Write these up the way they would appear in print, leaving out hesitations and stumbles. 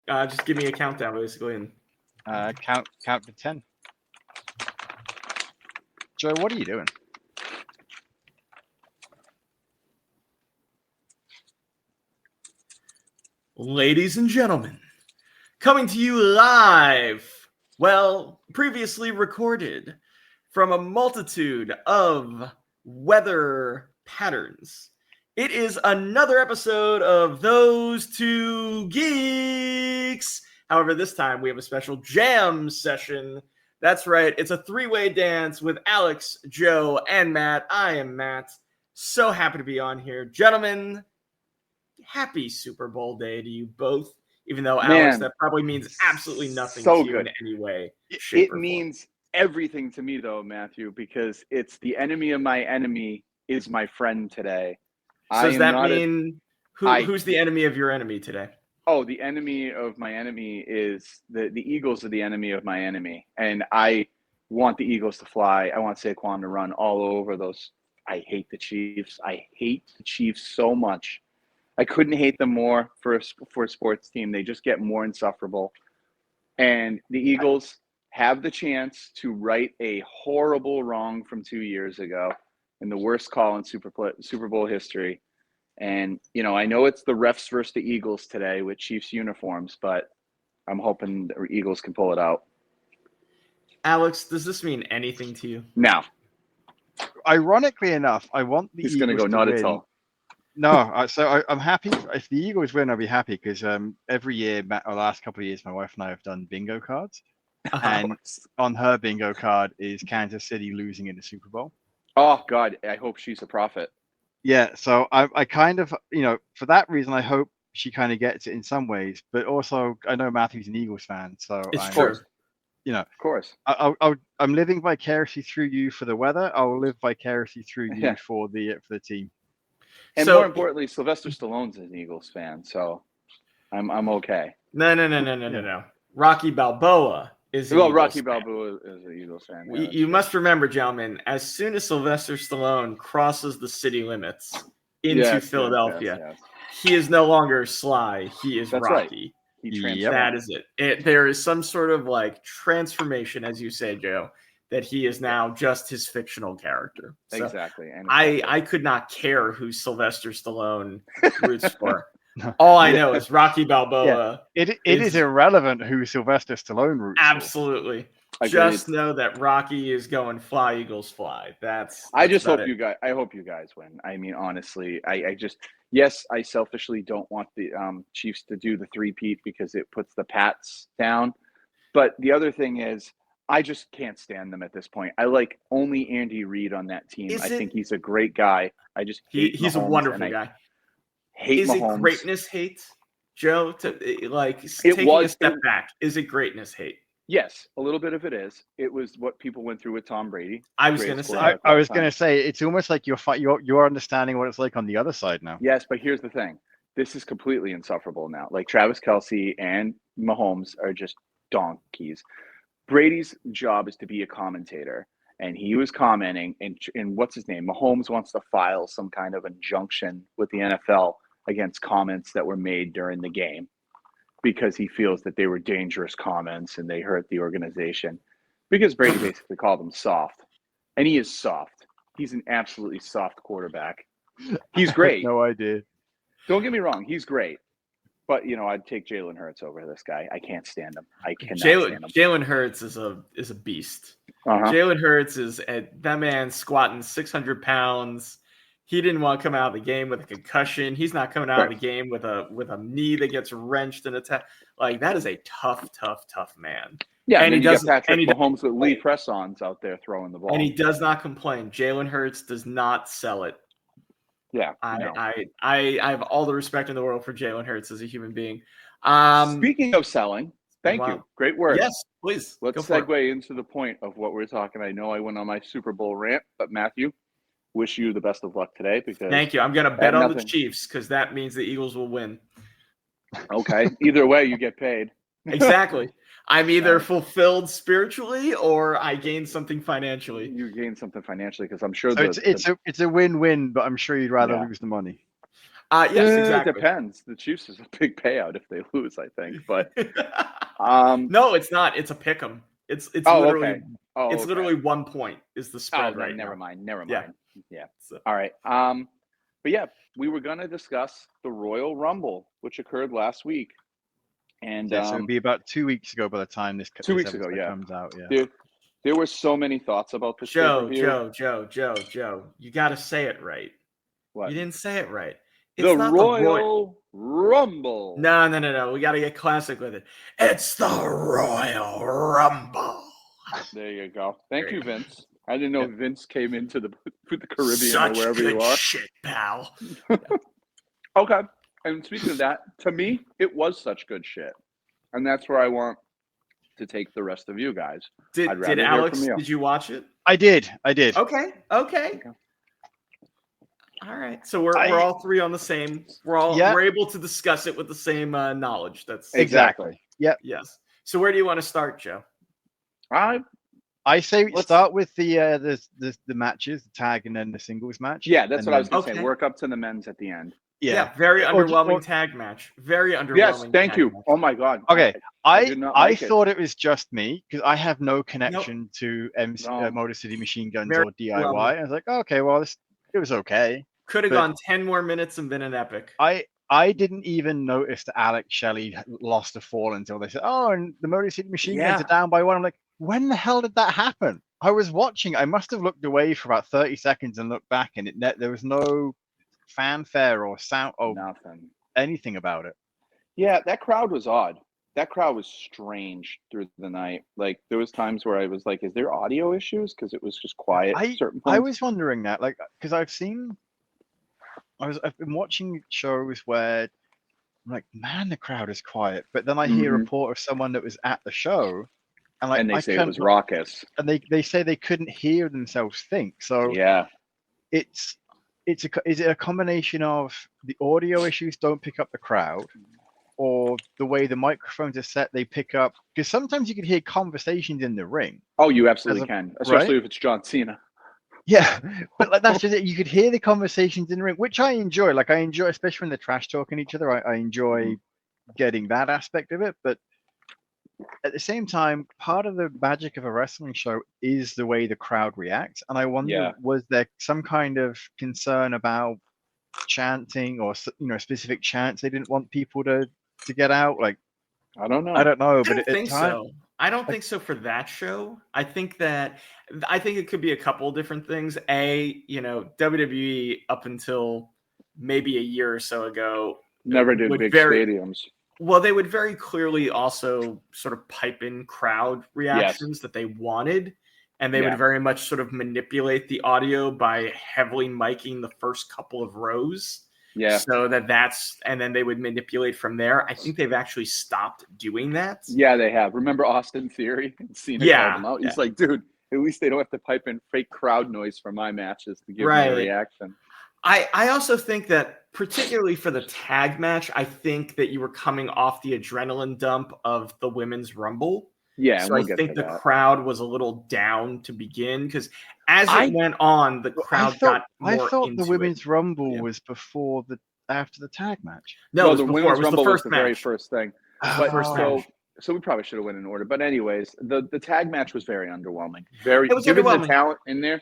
Just give me a countdown, basically. And count to 10. Joe, what are you doing? Ladies and gentlemen, coming to you live, previously recorded from a multitude of weather patterns. It is another episode of Those Two Geeks. However, this time we have a special jam session. That's right, it's a three-way dance with Alex, Joe, and Matt. I am Matt. So happy to be on here. Gentlemen, happy Super Bowl day to you both. Even though, Alex, that probably means absolutely nothing to you in any way, shape, or form. It means everything to me, though, Matthew, because it's the enemy of my enemy is my friend today. So does that mean who's the enemy of your enemy today? Oh, the enemy of my enemy is the Eagles are the enemy of my enemy. And I want the Eagles to fly. I want Saquon to run all over those. I hate the Chiefs. I hate the Chiefs so much. I couldn't hate them more for a sports team. They just get more insufferable. And the Eagles have the chance to right a horrible wrong from 2 years ago in the worst call in Super Bowl history. And, I know it's the refs versus the Eagles today with Chiefs uniforms, but I'm hoping the Eagles can pull it out. Alex, does this mean anything to you? No. Ironically enough, I want the He's Eagles going to go not at all. No, so I'm happy. If the Eagles win, I'll be happy because every year, or the last couple of years, my wife and I have done bingo cards. And on her bingo card is Kansas City losing in the Super Bowl. Oh, God, I hope she's a prophet. Yeah, so I kind of, for that reason, I hope she kind of gets it in some ways. But also, I know Matthew's an Eagles fan, so it's true. Of course. I'm living vicariously through you for the weather. I'll live vicariously through you for the team. And more importantly, Sylvester Stallone's an Eagles fan, so I'm okay. No. Rocky Balboa is an Eagles Rocky fan. Balboa is an Eagles fan. Yeah, you must remember, gentlemen, as soon as Sylvester Stallone crosses the city limits into Philadelphia, he is no longer Sly. He is Rocky. Right. That is it. There is some sort of transformation, as you say, Joe, that he is now just his fictional character. So exactly. And I could not care who Sylvester Stallone roots for. All I know is Rocky Balboa. Yeah. It is irrelevant who Sylvester Stallone roots for. Absolutely. Just know that Rocky is going fly, Eagles fly. I hope you guys win. I mean, honestly, I selfishly don't want the Chiefs to do the three-peat because it puts the Pats down. But the other thing is, I just can't stand them at this point. I like only Andy Reid on that team. I think he's a great guy. I just hate he's Mahomes, a wonderful guy. Is Mahomes. It greatness hate, Joe? Taking a step back, is it greatness hate? Yes, a little bit of it is. It was what people went through with Tom Brady. I was going to say it's almost like you're understanding what it's like on the other side now. Yes, but here's the thing: this is completely insufferable now. Like Travis Kelce and Mahomes are just donkeys. Brady's job is to be a commentator, and he was commenting, and what's his name? Mahomes wants to file some kind of injunction with the NFL against comments that were made during the game because he feels that they were dangerous comments and they hurt the organization because Brady basically called him soft, and he is soft. He's an absolutely soft quarterback. He's great. No idea. Don't get me wrong. He's great. But, I'd take Jalen Hurts over this guy. I can't stand him. I cannot stand him. Jalen Hurts is a beast. Uh-huh. Jalen Hurts that man squatting 600 pounds. He didn't want to come out of the game with a concussion. He's not coming out of the game with a knee that gets wrenched in a that is a tough man. Yeah, and he does Patrick Mahomes with Lee press-ons out there throwing the ball. And he does not complain. Jalen Hurts does not sell it. Yeah, I have all the respect in the world for Jalen Hurts as a human being. Speaking of selling, thank you. Great work. Yes, please. Let's segue into the point of what we're talking. I know I went on my Super Bowl rant, but Matthew, wish you the best of luck today. Because thank you. I'm going to bet on the Chiefs because that means the Eagles will win. Okay. Either way, you get paid. Exactly. I'm either fulfilled spiritually or I gain something financially. You gain something financially because I'm sure it's a win-win, but I'm sure you'd rather lose the money. Yes, exactly. It depends. The Chiefs is a big payout if they lose, I think. But No, it's not. It's a pick 'em. It's oh, literally okay. Oh, it's okay. literally 1 point is the Oh, spread then right never now. mind. Never Yeah. mind. Yeah. So, All right. But yeah, we were gonna discuss the Royal Rumble, which occurred last week. And Yeah, so it'll be about 2 weeks ago by the time this 2 this weeks ago, episode yeah. comes out. Yeah. There were so many thoughts about this Joe, pay-per-view. Joe, you got to say it right. What? You didn't say it right. The It's not Royal Rumble. No. We got to get classic with it. It's the Royal Rumble. There you go. Thank There you, you go. Vince. I didn't know Yep. Vince came into the Caribbean Such or wherever good you are. shit, pal. Okay. And speaking of that, to me, it was such good shit. And that's where I want to take the rest of you guys. I'd rather Did hear Alex? from you. Did you watch it? I did. Okay. All right. So we're all three on the same. We're able to discuss it with the same knowledge. That's Exactly. Yep. Yes. So where do you want to start, Joe? I say start with the matches, the tag and then the singles match. Yeah, that's what I was going to Okay. say. Work up to the men's at the end. Yeah, very underwhelming tag match. Very underwhelming. Yes, thank you. Match. Oh my god. Okay, I thought it was just me because I have no connection to Motor City Machine Guns Very or DIY. I was like, okay, well, it was okay. Could have gone 10 more minutes and been an epic. I didn't even notice that Alex Shelley lost a fall until they said, oh, and the Motor City Machine Guns are down by 1. I'm like, when the hell did that happen? I was watching. I must have looked away for about 30 seconds and looked back, and there was no fanfare or sound or nothing, anything about it. Yeah, that crowd was odd. That crowd was strange through the night. Like there was times where I was like, "Is there audio issues?" Because it was just quiet at certain points. I was wondering that, like, because I've been watching shows where I'm like, man, the crowd is quiet, but then I hear a report of someone that was at the show, and they say it was raucous, and they say they couldn't hear themselves think. So yeah, is it a combination of the audio issues don't pick up the crowd, or the way the microphones are set, they pick up? Because sometimes you can hear conversations in the ring. Oh, you absolutely can, especially if it's John Cena. Yeah, but like that's just it. You could hear the conversations in the ring, which I enjoy. Like I enjoy, especially when they're trash talking each other. I enjoy getting that aspect of it. But at the same time, part of the magic of a wrestling show is the way the crowd reacts. And I wonder, was there some kind of concern about chanting or specific chants they didn't want people to get out? Like I don't know, but I don't think so. I don't think so for that show. I think it could be a couple of different things. WWE up until maybe a year or so ago never did big stadiums. Well, they would very clearly also sort of pipe in crowd reactions that they wanted. And they would very much sort of manipulate the audio by heavily miking the first couple of rows. Yeah. So and then they would manipulate from there. I think they've actually stopped doing that. Yeah, they have. Remember Austin Theory? Cena called him out. He's like, dude, at least they don't have to pipe in fake crowd noise for my matches to give me a reaction. I also think that particularly for the tag match, I think that you were coming off the adrenaline dump of the Women's Rumble. Yeah, so I think the crowd was a little down to begin because as it went on, the crowd got more into it. I thought the Women's Rumble was after the tag match. No, it was before. Women's It was Rumble the first was the match. very first thing. So we probably should have went in order. But anyways, the tag match was very underwhelming. It was underwhelming. The talent in there,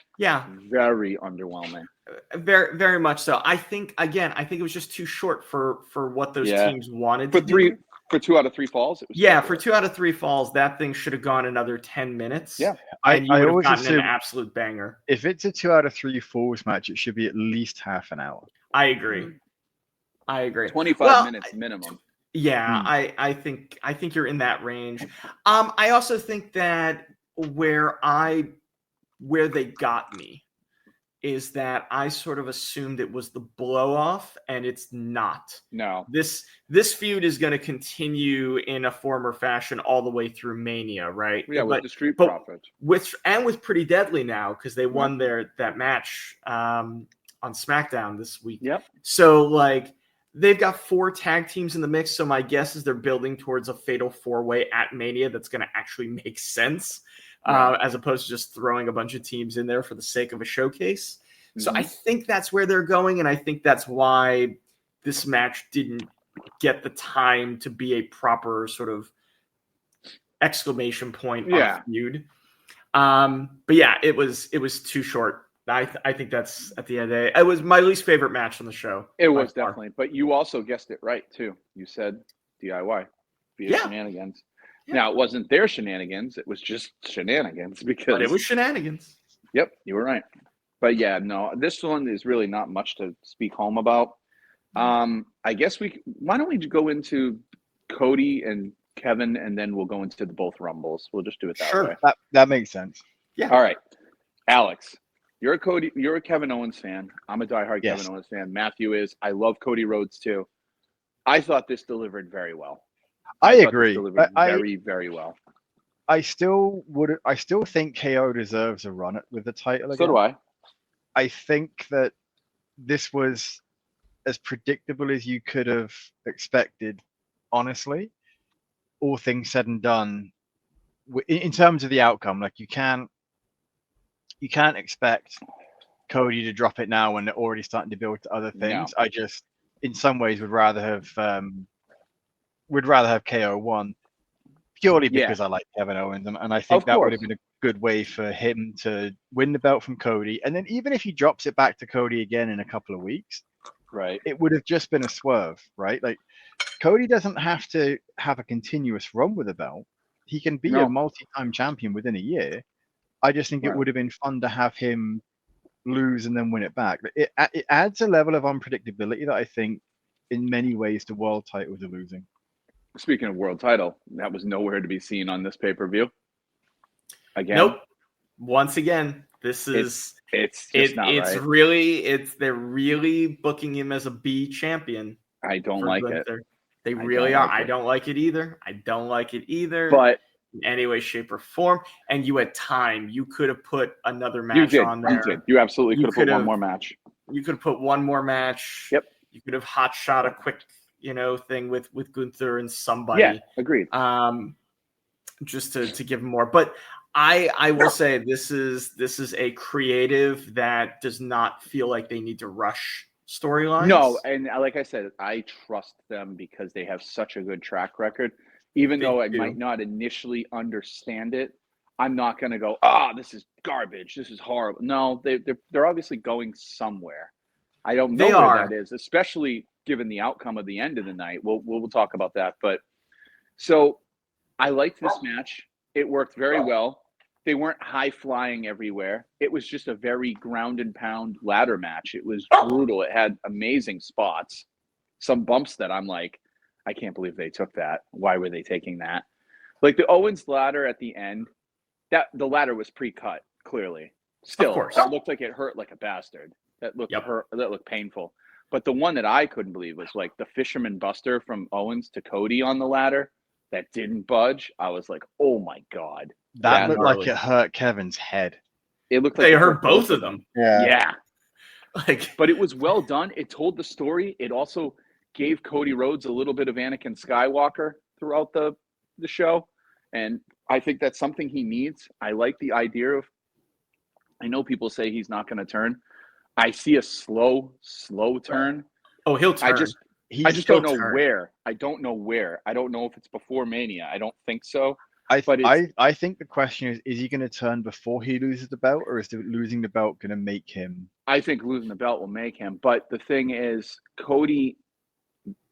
very underwhelming. Very, very much so. I think it was just too short for what those teams wanted to do. For 2 out of 3 falls? It was for 2 out of 3 falls, that thing should have gone another 10 minutes. Yeah. And you would have gotten an absolute banger. If it's a 2 out of 3 falls match, it should be at least half an hour. I agree. 25 minutes minimum. Yeah, I think you're in that range. I also think that where they got me is that I sort of assumed it was the blow off, and it's not. No. This feud is going to continue in a form or fashion all the way through Mania, right? Yeah, with the Street Profits. With Pretty Deadly now, because they won that match on SmackDown this week. Yep. So like they've got 4 tag teams in the mix, so my guess is they're building towards a fatal 4-way at Mania that's going to actually make sense. As opposed to just throwing a bunch of teams in there for the sake of a showcase. So I think that's where they're going, and I think that's why this match didn't get the time to be a proper sort of exclamation point on a feud. But yeah, it was too short. I think that's at the end of the day. It was my least favorite match on the show. It was definitely, but you also guessed it right too. You said DIY via shenanigans. Yeah. Now it wasn't their shenanigans; it was just shenanigans because it was shenanigans. Yep, you were right. But yeah, no, this one is really not much to speak home about. I guess why don't we go into Cody and Kevin, and then we'll go into the both Rumbles. We'll just do it that way. That makes sense. Yeah. All right, Alex, you're a Kevin Owens fan. I'm a diehard Kevin Owens fan. Matthew is. I love Cody Rhodes too. I thought this delivered very well. I agree. Very, very well. I still think KO deserves a run with the title again. So do I. I think that this was as predictable as you could have expected, honestly. All things said and done, in terms of the outcome, like you can't expect Cody to drop it now when they're already starting to build to other things. No. I just, in some ways, would rather have KO won purely because I like Kevin Owens, and I think that would have been a good way for him to win the belt from Cody. And then even if he drops it back to Cody again in a couple of weeks, right, it would have just been a swerve, right? Like Cody doesn't have to have a continuous run with the belt. He can be a multi-time champion within a year. I just think it would have been fun to have him lose and then win it back. It adds a level of unpredictability that I think in many ways the world titles are losing. Speaking of world title, that was nowhere to be seen on this pay-per-view. Again, nope. Once again, this is it's not right. They're really booking him as a B champion. I don't like it. They really are. I don't like it either. But in any way, shape, or form. And you had time. You could have put another match on there. You did. You absolutely could have put one more match. You could have put one more match. Yep. You could have hot shot a quick, thing with Gunther and somebody. Yeah, agreed. Just to give him more. But I will say this is a creative that does not feel like they need to rush storylines. No, and like I said, I trust them because they have such a good track record. Even though I might not initially understand it, I'm not going to go, this is garbage. This is horrible. No, they're obviously going somewhere. I don't know where that is, especially given the outcome of the end of the night. We'll talk about that. But so I liked this match. It worked very well. They weren't high flying everywhere. It was just a very ground and pound ladder match. It was brutal. It had amazing spots, some bumps that I'm like, I can't believe they took that. Why were they taking that? Like the Owens ladder at the end, that the ladder was pre-cut, clearly. Still, of course. That looked like it hurt like a bastard. That looked that looked painful. But the one that I couldn't believe was like the Fisherman Buster from Owens to Cody on the ladder that didn't budge. I was like, oh my God. That looked like it hurt Kevin's head. It looked like they hurt both of them. Yeah. But it was well done. It told the story. It also gave Cody Rhodes a little bit of Anakin Skywalker throughout the show. And I think that's something he needs. I like the idea of, I know people say he's not going to turn. I see a slow turn. Oh, he'll turn. I just don't know where. I don't know where. I don't know if it's before Mania. I don't think so. I think the question is he going to turn before he loses the belt, or is losing the belt going to make him? I think losing the belt will make him. But the thing is, Cody,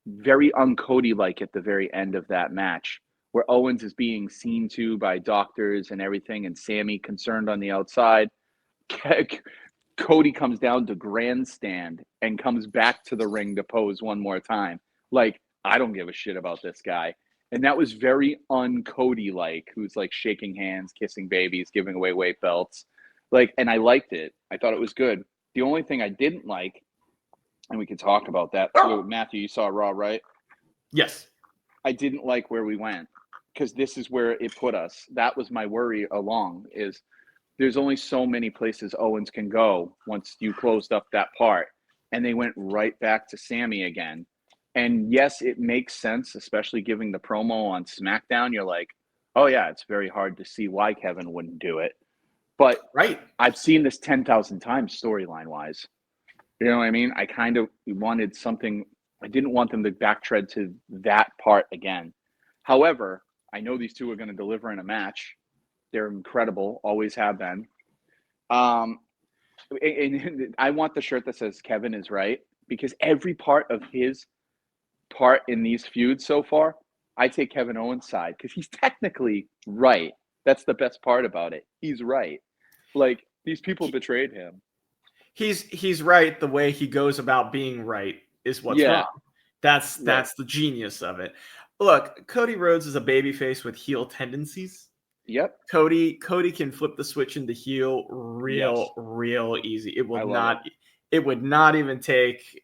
very un-Cody-like at the very end of that match, where Owens is being seen to by doctors and everything, and Sammy concerned on the outside. Cody comes down to grandstand and comes back to the ring to pose one more time. Like, I don't give a shit about this guy. And that was very un-Cody-like, who's like shaking hands, kissing babies, giving away weight belts. Like, and I liked it. I thought it was good. The only thing I didn't like, and we can talk about that. So, Matthew, you saw Raw, right? Yes. I didn't like where we went because this is where it put us. That was my worry along, is there's only so many places Owens can go once you closed up that part. And they went right back to Sammy again. And yes, it makes sense, especially giving the promo on SmackDown. You're like, oh yeah, it's very hard to see why Kevin wouldn't do it. But Right. I've seen this 10,000 times storyline wise. You know what I mean? I kind of wanted something. I didn't want them to backtread to that part again. However, I know these two are going to deliver in a match. They're incredible, always have been. And I want the shirt that says Kevin is right, because every part of his part in these feuds so far, I take Kevin Owens' side because he's technically right. That's the best part about it. He's right. Like, these people betrayed him. He's right. The way he goes about being right is what's Yeah. wrong. That's the genius of it. Look, Cody Rhodes is a babyface with heel tendencies. Yep. Cody can flip the switch into heel real easy. It will not. It would not even take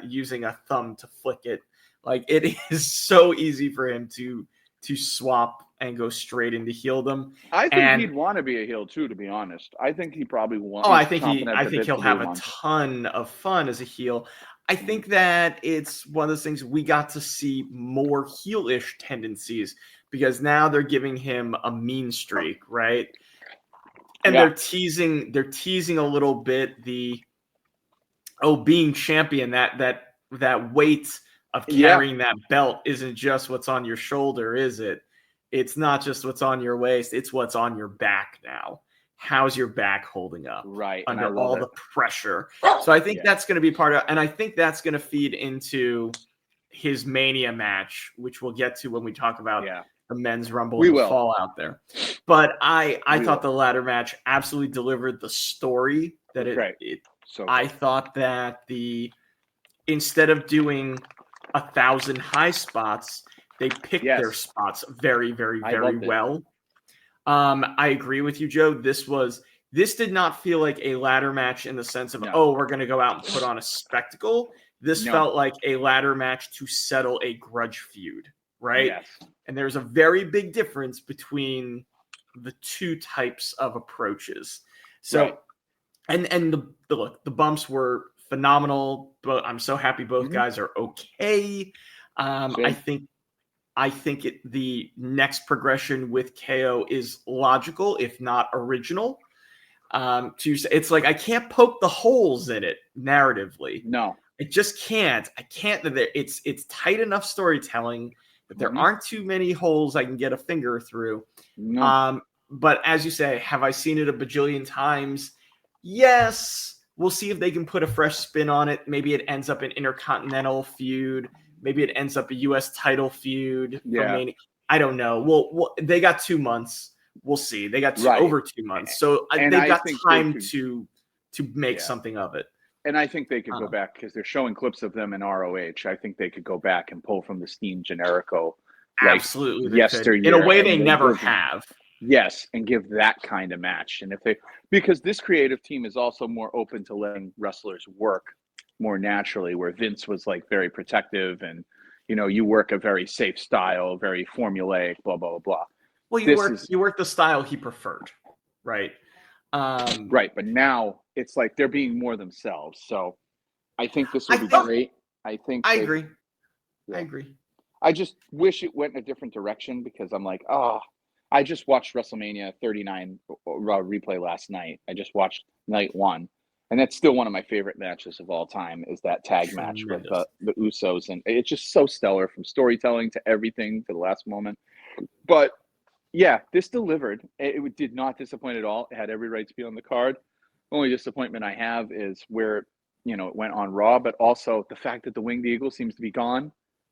using a thumb to flick it. Like, it is so easy for him to swap and go straight into heeldom. I think he'd want to be a heel too, to be honest. I think he probably wants. Oh, I think he'll have a ton of fun as a heel. I think that it's one of those things we got to see more heel-ish tendencies because now they're giving him a mean streak, right? And they're teasing a little bit being champion, that weight of carrying that belt isn't just what's on your shoulder, is it? It's not just what's on your waist, it's what's on your back now. How's your back holding up? Right. Under all the pressure. So I think that's going to be part of, and I think that's going to feed into his Mania match, which we'll get to when we talk about the men's Rumble and the fallout there. But I thought the ladder match absolutely delivered the story that I thought that instead of doing 1,000 high spots, they picked their spots very, very, very well. I agree with you, Joe. This did not feel like a ladder match in the sense of, we're going to go out and put on a spectacle. This felt like a ladder match to settle a grudge feud, right? Yes. And there's a very big difference between the two types of approaches. So, and the bumps were phenomenal, but I'm so happy both guys are okay. I think the next progression with KO is logical, if not original. It's like I can't poke the holes in it narratively. No, I just can't. I can't. It's tight enough storytelling that there aren't too many holes I can get a finger through. No. But as you say, have I seen it a bajillion times? Yes. We'll see if they can put a fresh spin on it. Maybe it ends up an intercontinental feud. Maybe it ends up a U.S. title feud. Yeah. I don't know. Well, they got 2 months. We'll see. They got over 2 months. So they've got time to make something of it. And I think they could go back because they're showing clips of them in ROH. I think they could go back and pull from the Steam Generico. Absolutely. In a way they never have. Yes, and give that kind of match. And because this creative team is also more open to letting wrestlers work more naturally, where Vince was like very protective and, you work a very safe style, very formulaic, blah, blah, blah. Well, you work the style he preferred, right? Right, but now it's like they're being more themselves. So I think this will be great. I agree. I agree. I just wish it went in a different direction because I'm like, I just watched WrestleMania 39 replay last night. I just watched night 1. And that's still one of my favorite matches of all time is that tag match with the Usos. And it's just so stellar from storytelling to everything to the last moment. But yeah, this delivered. It did not disappoint at all. It had every right to be on the card. The only disappointment I have is where, it went on Raw, but also the fact that the Winged Eagle seems to be gone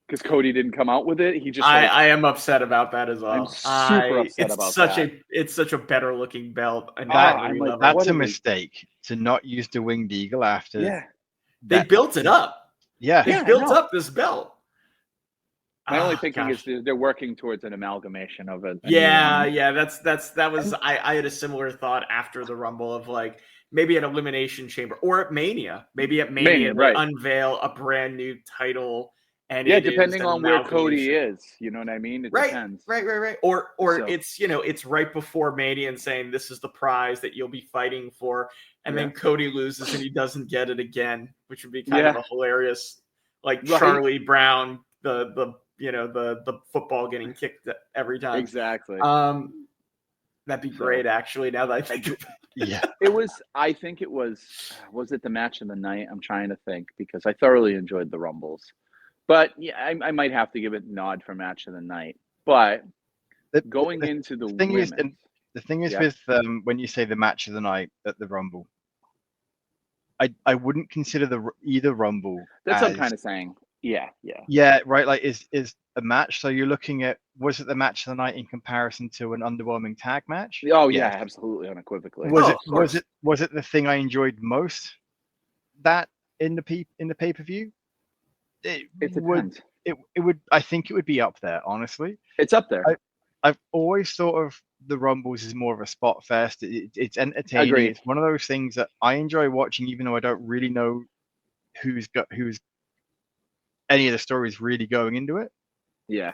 because Cody didn't come out with it. He just I am upset about that as well. I'm super upset about that. It's such a better looking belt. And that's a mistake to not use the Winged Eagle after. Yeah. They built it up. Yeah. They built up this belt. My only thinking is they're working towards an amalgamation of it. That was I had a similar thought after the Rumble of like maybe at Elimination Chamber or at Mania. Maybe at Mania they unveil a brand new title. And depending on where Cody is, you know what I mean? It depends. Right. Or it's it's right before Mania and saying this is the prize that you'll be fighting for, and then Cody loses and he doesn't get it again, which would be kind of a hilarious, like Charlie Brown, the football getting kicked every time. Exactly. That'd be great, actually. Now that I think about it. Yeah. I think it was it the match of the night? I'm trying to think because I thoroughly enjoyed the Rumbles. But yeah, I might have to give it a nod for match of the night. But going into the thing women's, the thing is Yeah. with when you say the match of the night at the Rumble, I wouldn't consider either Rumble that's as, what I'm kind of saying. Yeah. yeah, right, like is a match. So you're looking at, was it the match of the night in comparison to an underwhelming tag match? Oh yeah, Yes. absolutely, unequivocally. Was Oh, of course. was it the thing I enjoyed most that in the pay-per-view? It depends. It would, I think it would be up there, honestly. It's up there. I've always thought of the Rumbles as more of a spot fest. It's entertaining. Agreed. It's one of those things that I enjoy watching, even though I don't really know who's any of the stories really going into it. Yeah.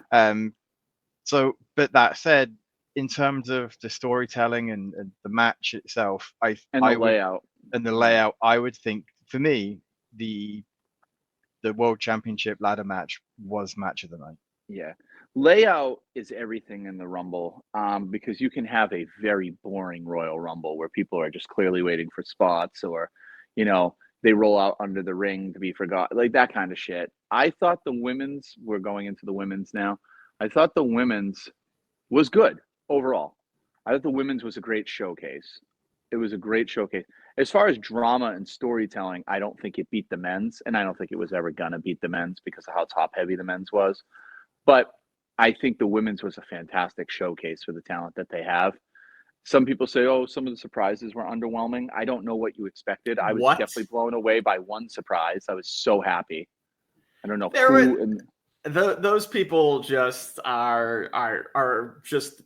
So, but that said, in terms of the storytelling and the match itself, And the layout. I would think for me the World Championship ladder match was match of the night. Yeah. Layout is everything in the Rumble, because you can have a very boring Royal Rumble where people are just clearly waiting for spots, or, they roll out under the ring to be forgotten, like that kind of shit. I thought the women's, we're going into the women's now. I thought the women's was good overall. I thought the women's was a great showcase. It was a great showcase. As far as drama and storytelling, I don't think it beat the men's, and I don't think it was ever going to beat the men's because of how top heavy the men's was. But I think the women's was a fantastic showcase for the talent that they have. Some people say, oh, some of the surprises were underwhelming. I don't know what you expected. I was definitely blown away by one surprise. I was so happy. I don't know those people just are just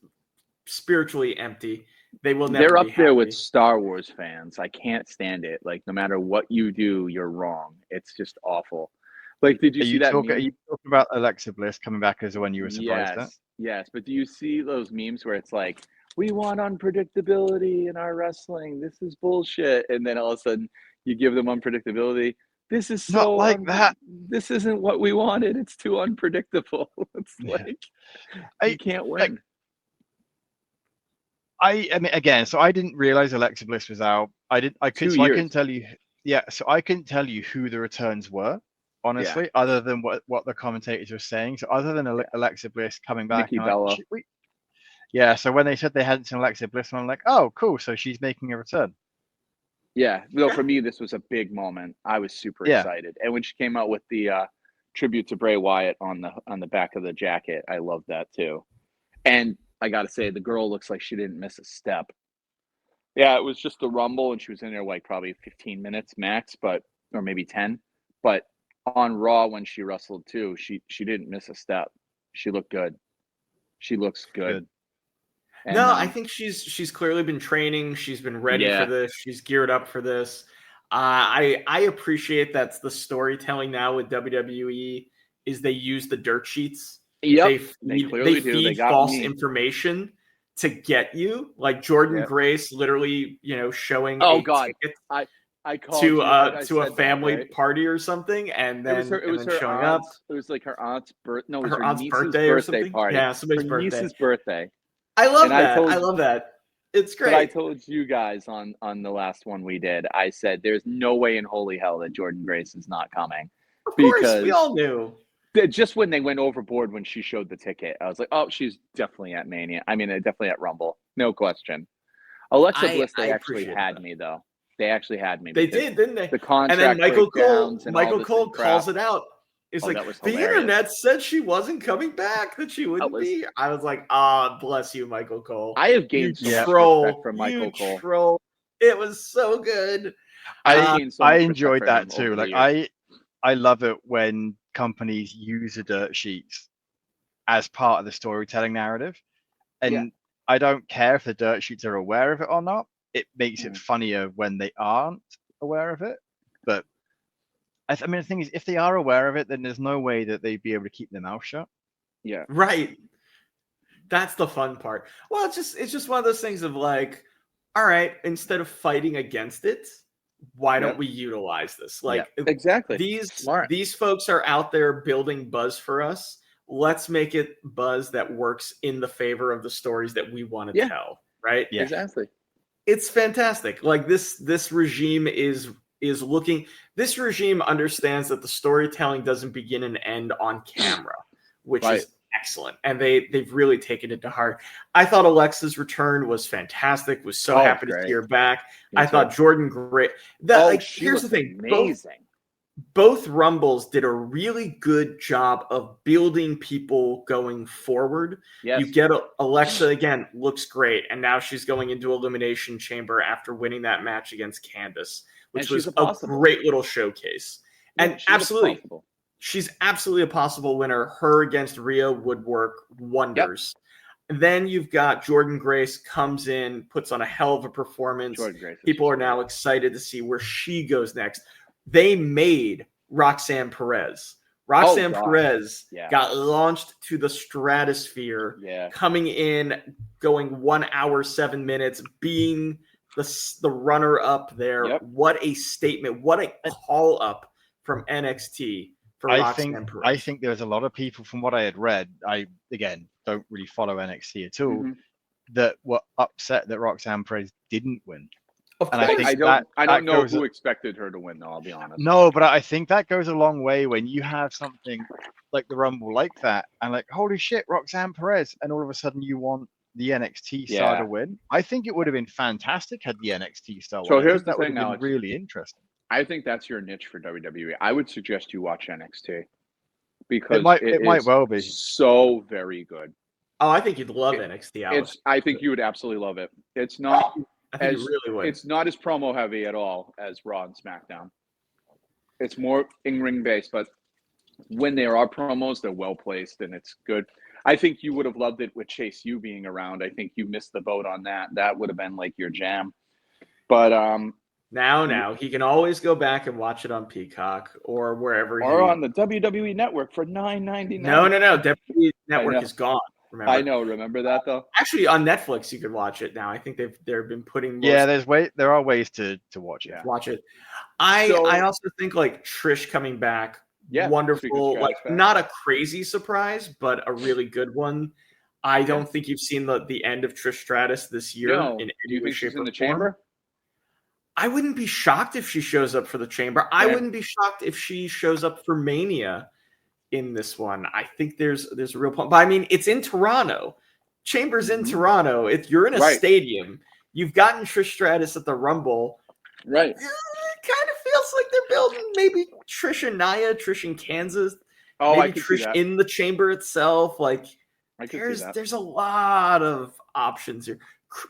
spiritually empty. They will never. They're up be there happy. with Star Wars fans. I can't stand it. Like, no matter what you do, you're wrong. It's just awful. Like, did you see that meme? Are you talking about Alexa Bliss coming back as the one you were surprised at? Yes, but do you see those memes where it's like, we want unpredictability in our wrestling. This is bullshit. And then all of a sudden you give them unpredictability. This is so not like that. This isn't what we wanted. It's too unpredictable. It's like, you can't win. I mean, again, so I didn't realize Alexa Bliss was out. I couldn't tell you. Yeah, so I couldn't tell you who the returns were, honestly, other than what the commentators were saying. So other than Alexa Bliss coming back, Nikki Bella. Yeah, so when they said they hadn't seen Alexa Bliss, I'm like, oh, cool. So she's making a return. Yeah, no, for me, this was a big moment. I was super excited. And when she came out with the tribute to Bray Wyatt on the back of the jacket, I loved that too. And I got to say, the girl looks like she didn't miss a step. Yeah, it was just the Rumble, and she was in there like probably 15 minutes max, or maybe 10. But on Raw, when she wrestled too, she didn't miss a step. She looked good. She looks good. And, I think she's clearly been training. She's been ready for this. She's geared up for this. I appreciate that's the storytelling now with WWE is they use the dirt sheets. Yep, they feed false information to get you. Like Jordan Grace literally, showing ticket I called to a family party or something, and then it was her showing aunt's, up. It was like her aunt's birthday. No, it was her aunt's niece's birthday or something. Party. Yeah, somebody's her niece's birthday. I love that. I love that. It's great. But I told you guys on the last one we did, I said there's no way in holy hell that Jordan Grace is not coming. Of course, we all knew. Just when they went overboard when she showed the ticket, I was like, oh, she's definitely at Mania. I mean, definitely at Rumble. No question. Alexa Bliss, they actually had me, though. They actually had me. They did, didn't they? The contract and then Michael Cole crap. calls it out. It's like, the internet said she wasn't coming back, that she wouldn't be. I was like, bless you, Michael Cole. I have gained so much respect from Michael Cole. Troll. It was so good. I enjoyed that too. Like I love it when companies use the dirt sheets as part of the storytelling narrative. And I don't care if the dirt sheets are aware of it or not. It makes it funnier when they aren't aware of it. But I mean, the thing is, if they are aware of it, then there's no way that they'd be able to keep their mouth shut. Yeah. Right. That's the fun part. Well, it's just one of those things of like, all right, instead of fighting against it, why don't we utilize this? Like, exactly. These folks are out there building buzz for us. Let's make it buzz that works in the favor of the stories that we want to tell. right? Yeah. Exactly. It's fantastic. Like this regime is looking. This regime understands that the storytelling doesn't begin and end on camera, which Right. is excellent, and they've really taken it to heart. I thought Alexa's return was fantastic. Was so happy to see great. her back. Me I too. thought Jordan great. She Here's the looked thing: amazing. both Rumbles did a really good job of building people going forward. Yes. You get Alexa again, looks great, and now she's going into Elimination Chamber after winning that match against Candace, which was a great little showcase. Yeah, and absolutely, she's absolutely a possible winner. Her against Rhea would work wonders. Yep. Then you've got Jordan Grace comes in, puts on a hell of a performance. People are now excited to see where she goes next. They made Roxanne Perez. Roxanne Perez got launched to the stratosphere, coming in, going 1 hour, 7 minutes, being the runner-up there. Yep. What a statement. What a call-up from NXT for Roxanne Perez. I think there's a lot of people, from what I had read, I, again, don't really follow NXT at all, that were upset that Roxanne Perez didn't win. And I don't know who expected her to win, though, I'll be honest. No, but I think that goes a long way when you have something like the Rumble like that, and like, holy shit, Roxanne Perez, and all of a sudden you want the NXT star to win. I think it would have been fantastic had the NXT star won. So here's the that thing, would have been Alex, really interesting. I think that's your niche for WWE. I would suggest you watch NXT because it might well be so very good. Oh, I think you'd love NXT. Alex. I think you would absolutely love it. It's not. I think you really would. It's not as promo heavy at all as Raw and SmackDown. It's more in-ring based, but when there are promos, they're well placed and it's good. I think you would have loved it with Chase U being around. I think you missed the boat on that. That would have been like your jam. But now he can always go back and watch it on Peacock or wherever. Or on the WWE Network for $9.99. No. WWE Network is gone. Remember? I know. Remember that though. Actually, on Netflix you could watch it now. I think they've been putting. There are ways to watch it. Watch it. I also think like Trish coming back. Wonderful. Like not a crazy surprise, but a really good one. I don't think you've seen the end of Trish Stratus this year. No. Do you think she's in the chamber? I wouldn't be shocked if she shows up for the chamber. I wouldn't be shocked if she shows up for Mania in this one. I think there's a real point. But I mean, it's in Toronto. Chamber's in Toronto. If you're in a stadium, you've gotten Trish Stratus at the Rumble. Right. It kind of feels like they're building maybe Trish and Nia, Trish in Kansas. Maybe Trish in the chamber itself. Like there's a lot of options here.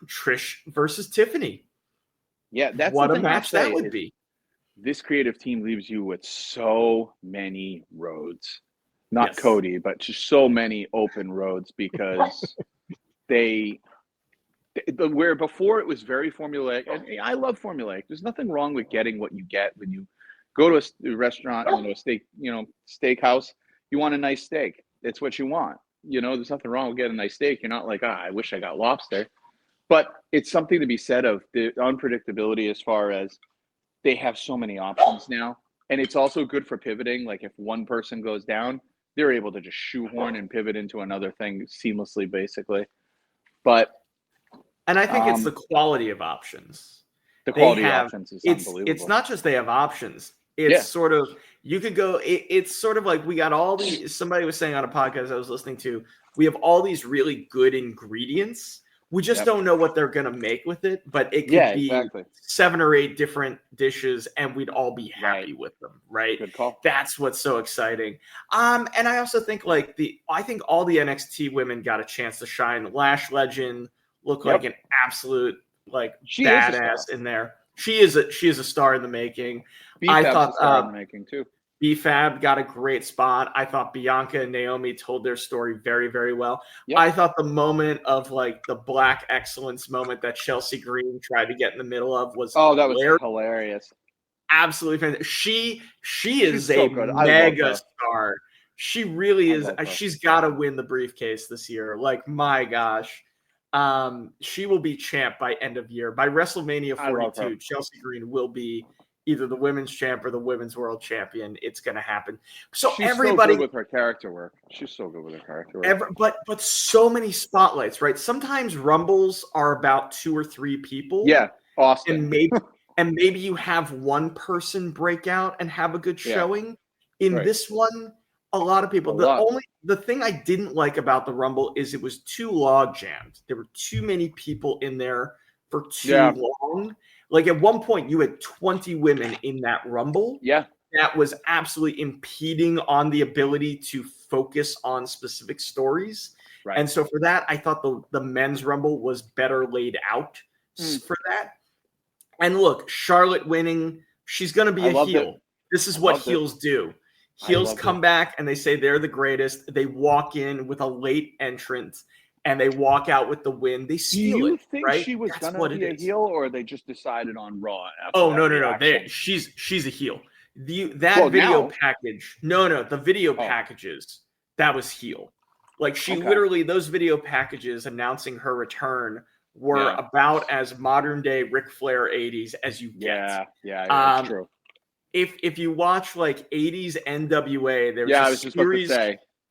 Trish versus Tiffany. Yeah, that's what a match that would be. This creative team leaves you with so many roads. Not Cody, but just so many open roads because where before it was very formulaic, and I love formulaic. There's nothing wrong with getting what you get when you go to a restaurant, a steak, steakhouse. You want a nice steak. It's what you want. There's nothing wrong with getting a nice steak. You're not like, I wish I got lobster. But it's something to be said of the unpredictability as far as they have so many options now. And it's also good for pivoting. Like if one person goes down, they're able to just shoehorn and pivot into another thing seamlessly, basically. And I think it's the quality of options. The quality of options is unbelievable. It's not just they have options. It's sort of, you could go, it's sort of like we got all these, somebody was saying on a podcast I was listening to, we have all these really good ingredients. We just don't know what they're going to make with it, but it could be 7 or 8 different dishes and we'd all be happy with them, right? Good call. That's what's so exciting. And I also think I think all the NXT women got a chance to shine. Lash Legend looked like an absolute she badass in there. She is a star in the making. I thought a star in the making too. B-Fab got a great spot. I thought Bianca and Naomi told their story very, very well. Yep. I thought the moment of the Black Excellence moment that Chelsea Green tried to get in the middle of was was hilarious. Absolutely fantastic. She is a mega star. She really is. She's got to win the briefcase this year. Like, my gosh. She will be champ by end of year. By WrestleMania 42, Chelsea Green will be either the women's champ or the women's world champion. It's going to happen. So She's everybody, so good with her character work. She's so good with her character work. but so many spotlights, right? Sometimes Rumbles are about 2 or 3 people. Yeah, Austin. And maybe you have one person break out and have a good showing. In this one, a lot of people. The thing I didn't like about the Rumble is it was too log jammed. There were too many people in there for too long. Like at one point, you had 20 women in that Rumble. Yeah. That was absolutely impeding on the ability to focus on specific stories. Right. And so for that, I thought the men's Rumble was better laid out for that. And look, Charlotte winning, she's going to be a heel. This is what heels do. Heels come back and they say they're the greatest. They walk in with a late entrant and they walk out with the win. They steal it. Do you think she was going to be a heel, or they just decided on Raw? Oh, no. She's a heel. That video package. No, the video packages, that was heel. Like she literally, those video packages announcing her return were about as modern day Ric Flair 80s as you get. Yeah, that's true. If you watch like 80s NWA,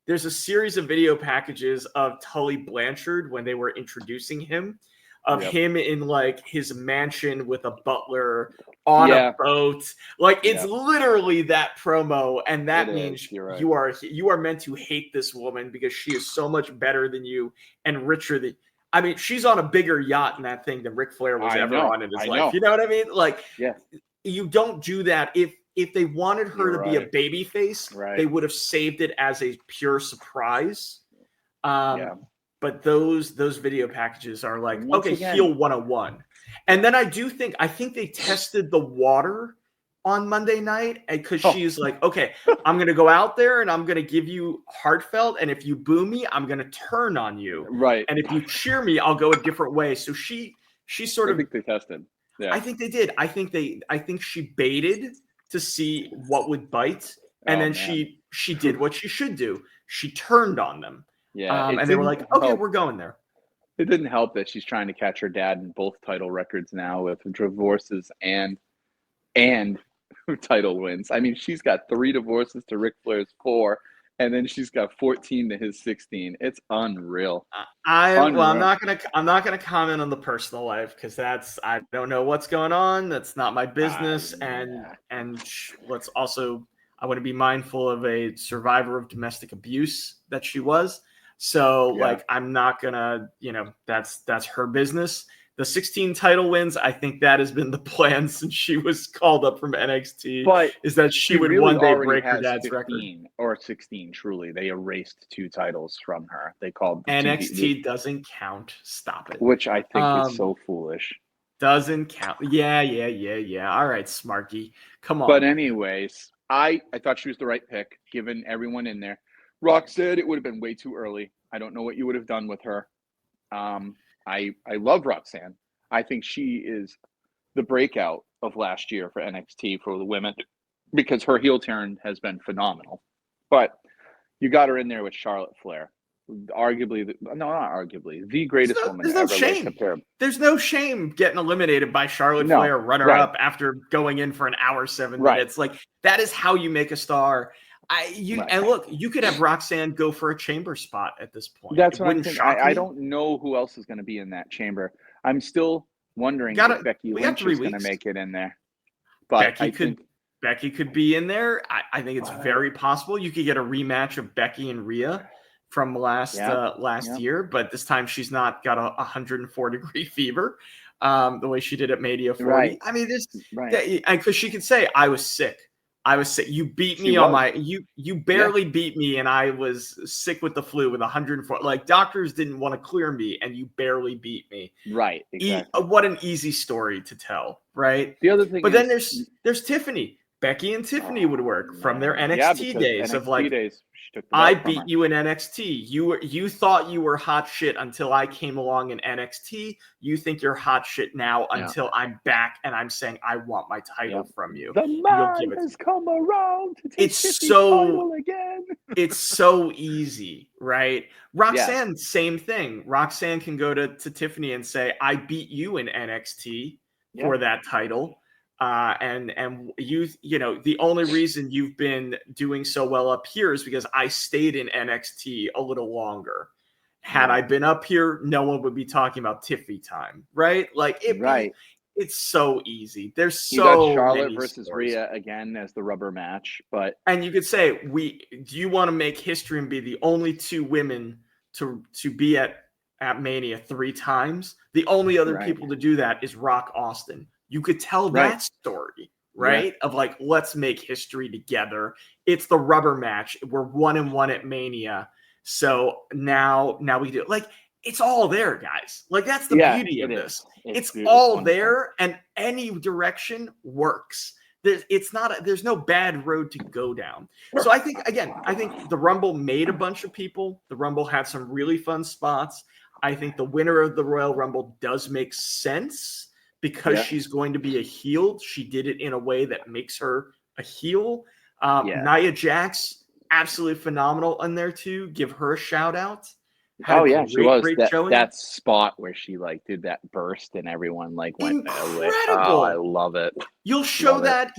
there's a series of video packages of Tully Blanchard when they were introducing him, of him in like his mansion with a butler on a boat. Like it's literally that promo, and that means you are meant to hate this woman because she is so much better than you and richer than. I mean, she's on a bigger yacht in that thing than Ric Flair was ever on in his life. You know what I mean? Like, you don't do that. If they wanted her to be a baby face, they would have saved it as a pure surprise. But those video packages are like, heel 101. And then I think they tested the water on Monday night because she's like, okay, I'm going to go out there and I'm going to give you heartfelt. And if you boo me, I'm going to turn on you. Right. And if you cheer me, I'll go a different way. So she sort of, I think they tested. Yeah. I think they did. I think she baited to see what would bite. And then she did what she should do. She turned on them. Yeah. And they were like, okay, we're going there. It didn't help that she's trying to catch her dad in both title records now with divorces and title wins. I mean, she's got 3 divorces to Ric Flair's 4, and then she's got 14 to his 16. It's unreal. I'm not gonna comment on the personal life because I don't know what's going on. That's not my business. And let's also, I want to be mindful of a survivor of domestic abuse that she was. So like, I'm not gonna, that's her business. The 16 title wins, I think that has been the plan since she was called up from NXT. But is that she would really one day break her dad's 15 record. Or 16, truly. They erased 2 titles from her. They called NXT doesn't count. Stop it. Which I think is so foolish. Doesn't count. Yeah. All right, Smarky. Come on. But anyways, I thought she was the right pick, given everyone in there. Rock said it would have been way too early. I don't know what you would have done with her. I love Roxanne. I think she is the breakout of last year for NXT for the women because her heel turn has been phenomenal. But you got her in there with Charlotte Flair, the greatest woman ever. There's no shame getting eliminated by Charlotte Flair, runner-up after going in for an hour 7 minutes. Like that is how you make a star. And look, you could have Roxanne go for a chamber spot at this point. That's what I'm thinking. I don't know who else is going to be in that chamber. I'm still wondering if Becky Lynch is going to make it in there. But Becky could be in there. I think it's very possible. You could get a rematch of Becky and Rhea from last year, but this time she's not got a 104-degree fever the way she did at Mania 40. Right. I mean, because she could say, I was sick. You beat me you barely beat me, and I was sick with the flu with 104. Like doctors didn't want to clear me, and you barely beat me. Right. Exactly. What an easy story to tell, right? The other thing, then there's Tiffany. Becky and Tiffany would work from their NXT days of like, I beat you in NXT. You thought you were hot shit until I came along in NXT. You think you're hot shit now until I'm back and I'm saying I want my title from you. The man has come around to take Tiffany's title again. It's so easy, right? Roxanne, same thing. Roxanne can go to Tiffany and say, I beat you in NXT for that title. And you know, the only reason you've been doing so well up here is because I stayed in NXT a little longer. Had I been up here, no one would be talking about Tiffy time, right? Like it's so easy. There's so you got Charlotte many versus stories. Rhea again as the rubber match, but and you could say, do you want to make history and be the only two women to be at Mania 3 times? The only other people to do that is Rock Austin. You could tell that story, right? Of like, let's make history together. It's the rubber match. We're 1-1 at Mania. So now we do it. Like, it's all there, guys. Like, that's the beauty of this. It's all wonderful. There, and any direction works. There's no bad road to go down. So I think the Rumble made a bunch of people. The Rumble had some really fun spots. I think the winner of the Royal Rumble does make sense because she's going to be a heel. She did it in a way that makes her a heel. Nia Jax, absolutely phenomenal in there too. Give her a shout out. She was that spot where she like did that burst and everyone like went incredible. Oh, I love it. You'll show that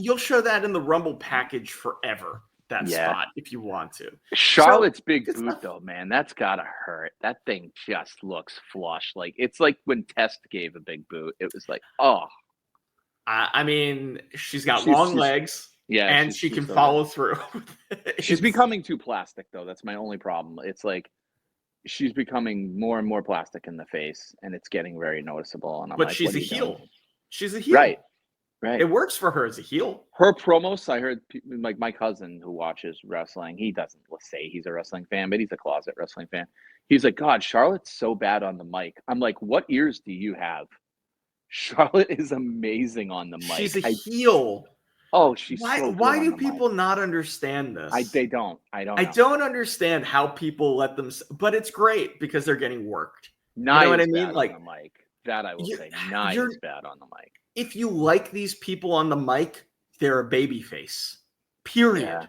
in the Rumble package forever. That spot if you want to. Charlotte's big boot though, man, that's gotta hurt. That thing just looks flush. Like it's like when Test gave a big boot. It was like, oh. I mean, she's got long legs. Yeah, and she can follow through. She's becoming too plastic though. That's my only problem. It's like she's becoming more and more plastic in the face, and it's getting very noticeable. And I'm like, she's a heel. She's a heel. Right. It works for her as a heel. Her promos, I heard, like my cousin who watches wrestling, he doesn't say he's a wrestling fan, but he's a closet wrestling fan. He's like, God, Charlotte's so bad on the mic. I'm like, what ears do you have? Charlotte is amazing on the mic. She's a heel. Oh, she's why do people not understand this? They don't. I don't. I don't understand how people let them. But it's great because they're getting worked. You know what I mean? Like on the mic. That I will say. Nia is bad on the mic. If you like these people on the mic, they're a babyface. Period. Yeah.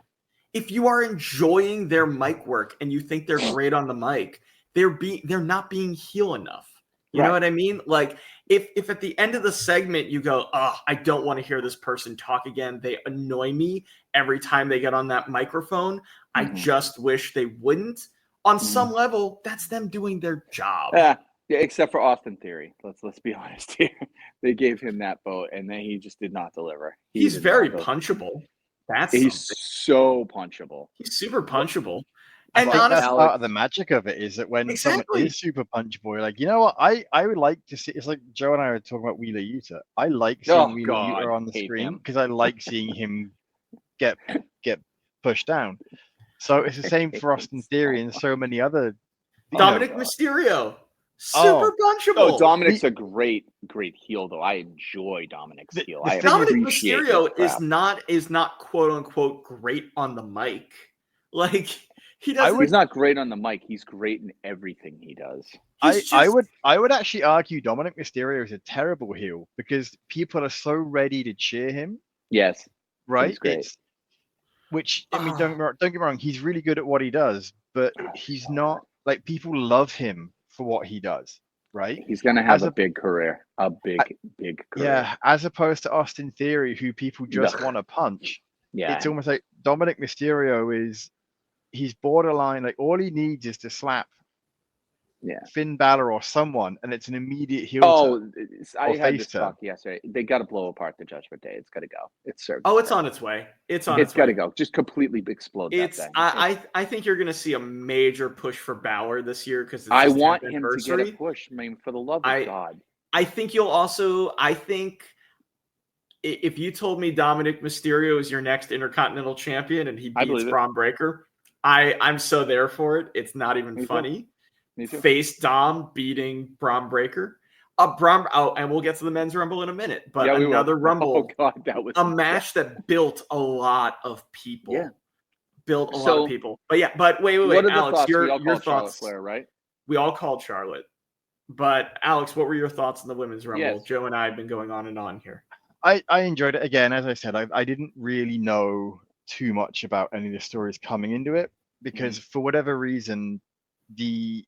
If you are enjoying their mic work and you think they're great on the mic, they're not being heel enough. You know what I mean? Like if at the end of the segment you go, oh, I don't want to hear this person talk again. They annoy me every time they get on that microphone. I just wish they wouldn't. On some level, that's them doing their job. Yeah, except for Austin Theory. Let's be honest here. They gave him that vote, and then he just did not deliver. He's very punchable. He's so punchable. He's super punchable. And honestly, that's part of the magic of it is that when someone is super punchable, you're like, you know what? I would like to see. It's like Joe and I were talking about Wheeler Yuta. I like seeing Wheeler Yuta on the screen because I like seeing him get pushed down. So it's the same for Austin Theory and so many other. Dominic Mysterio, super punchable. Oh, Dominic's a great heel though. I enjoy Dominic's heel. Dominic Mysterio is not quote unquote great on the mic. Like he's not great on the mic. He's great in everything he does. I would actually argue Dominic Mysterio is a terrible heel because people are so ready to cheer him. Yes, right. Which I mean, don't get me wrong. He's really good at what he does, but he's not like people love him for what he does. Right. He's gonna have a big career, a big career. Yeah, as opposed to Austin Theory, who people just want to punch. Yeah, it's almost like Dominic Mysterio he's borderline. Like all he needs is to slap Finn Balor or someone, and it's an immediate heel. I had this talk yesterday. They got to blow apart the Judgment Day. It's got to go. It's served. It's on its way. It's got to go. Just completely explode that thing. I think you're going to see a major push for Balor this year because I want him to get a push. I mean, for the love of God. I think you'll also. I think if you told me Dominic Mysterio is your next Intercontinental Champion and he beats Braun Breaker, I'm so there for it. It's not even funny. Face Dom beating Braun Breaker. And we'll get to the men's rumble in a minute. But another rumble. Oh God, that was a match that built a lot of people. Yeah, built a lot of people. But wait, Alex, your thoughts? Flair, right? We all called Charlotte. But Alex, what were your thoughts on the women's rumble? Yes. Joe and I have been going on and on here. I enjoyed it. Again, as I said, I didn't really know too much about any of the stories coming into it because for whatever reason, the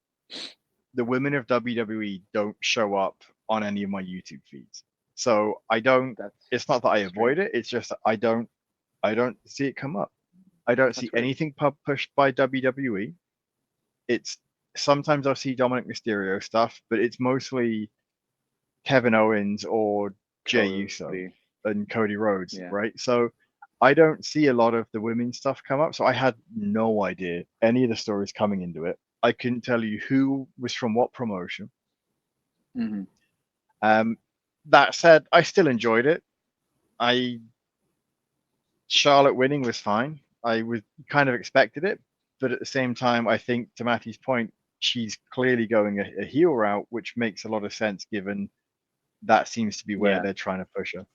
women of WWE don't show up on any of my YouTube feeds. So I don't. It's not that I avoid strange. it. It's just that I don't see it come up. I don't see weird. anything pushed by WWE. It's sometimes I'll see Dominic Mysterio stuff, but it's mostly Kevin Owens or Jey Uso and Cody Rhodes, Yeah. right? So I don't see a lot of the women's stuff come up. So I had no idea any of the stories coming into it. I couldn't tell you who was from what promotion. Mm-hmm. That said, I still enjoyed it. Charlotte winning was fine. I was kind of expected it, but at the same time, I think to Matthew's point, she's clearly going a heel route, which makes a lot of sense given that seems to be where they're trying to push her.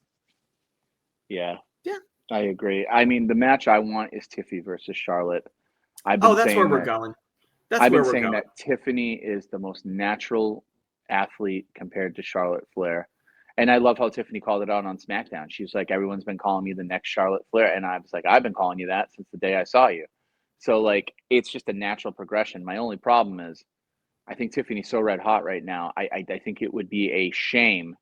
Yeah. Yeah. I agree. I mean, the match I want is Tiffy versus Charlotte. That's where we're going. I've been saying that Tiffany is the most natural athlete compared to Charlotte Flair. And I love how Tiffany called it out on SmackDown. She's like, everyone's been calling me the next Charlotte Flair. And I was like, I've been calling you that since the day I saw you. So, like, it's just a natural progression. My only problem is I think Tiffany's so red hot right now. I think it would be a shame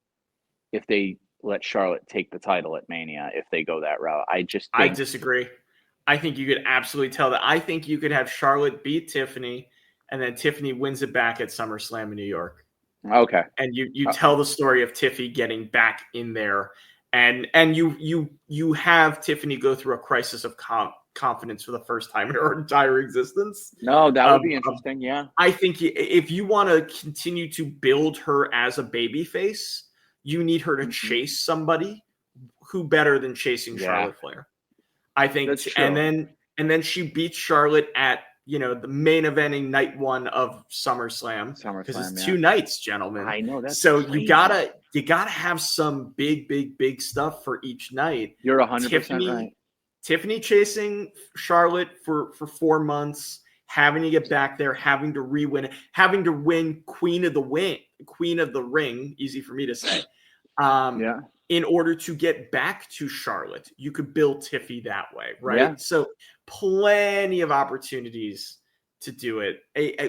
if they let Charlotte take the title at Mania if they go that route. I disagree. I think you could absolutely tell that. I think you could have Charlotte beat Tiffany, and then Tiffany wins it back at SummerSlam in New York. Okay. And you tell the story of Tiffy getting back in there, and you have Tiffany go through a crisis of confidence for the first time in her entire existence. No, that would be interesting. Yeah. I think if you want to continue to build her as a babyface, you need her to chase somebody who better than chasing Charlotte Flair. I think, and then she beats Charlotte at the main eventing night one of SummerSlam because it's 2 nights, gentlemen. I know that. So crazy. you gotta have some big stuff for each night. You're 100% right. Tiffany chasing Charlotte for 4 months, having to get back there, having to re-win it, having to win Queen of the Ring, easy for me to say. In order to get back to Charlotte, you could build Tiffy that way, right? Yeah. So plenty of opportunities to do it.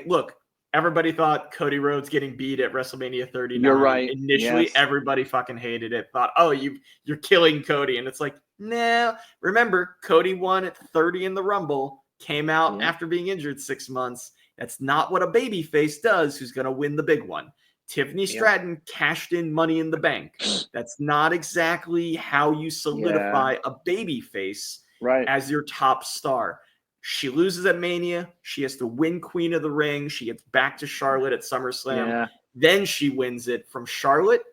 Look, everybody thought Cody Rhodes getting beat at WrestleMania 39. You're right. Initially, everybody fucking hated it. Thought, oh, you're killing Cody. And it's like, nah. Remember, Cody won at 30 in the Rumble, came out after being injured 6 months. That's not what a babyface does who's going to win the big one. Tiffany Stratton cashed in Money in the Bank. That's not exactly how you solidify a babyface as your top star. She loses at Mania. She has to win Queen of the Ring. She gets back to Charlotte at SummerSlam. Yeah. Then she wins it from Charlotte.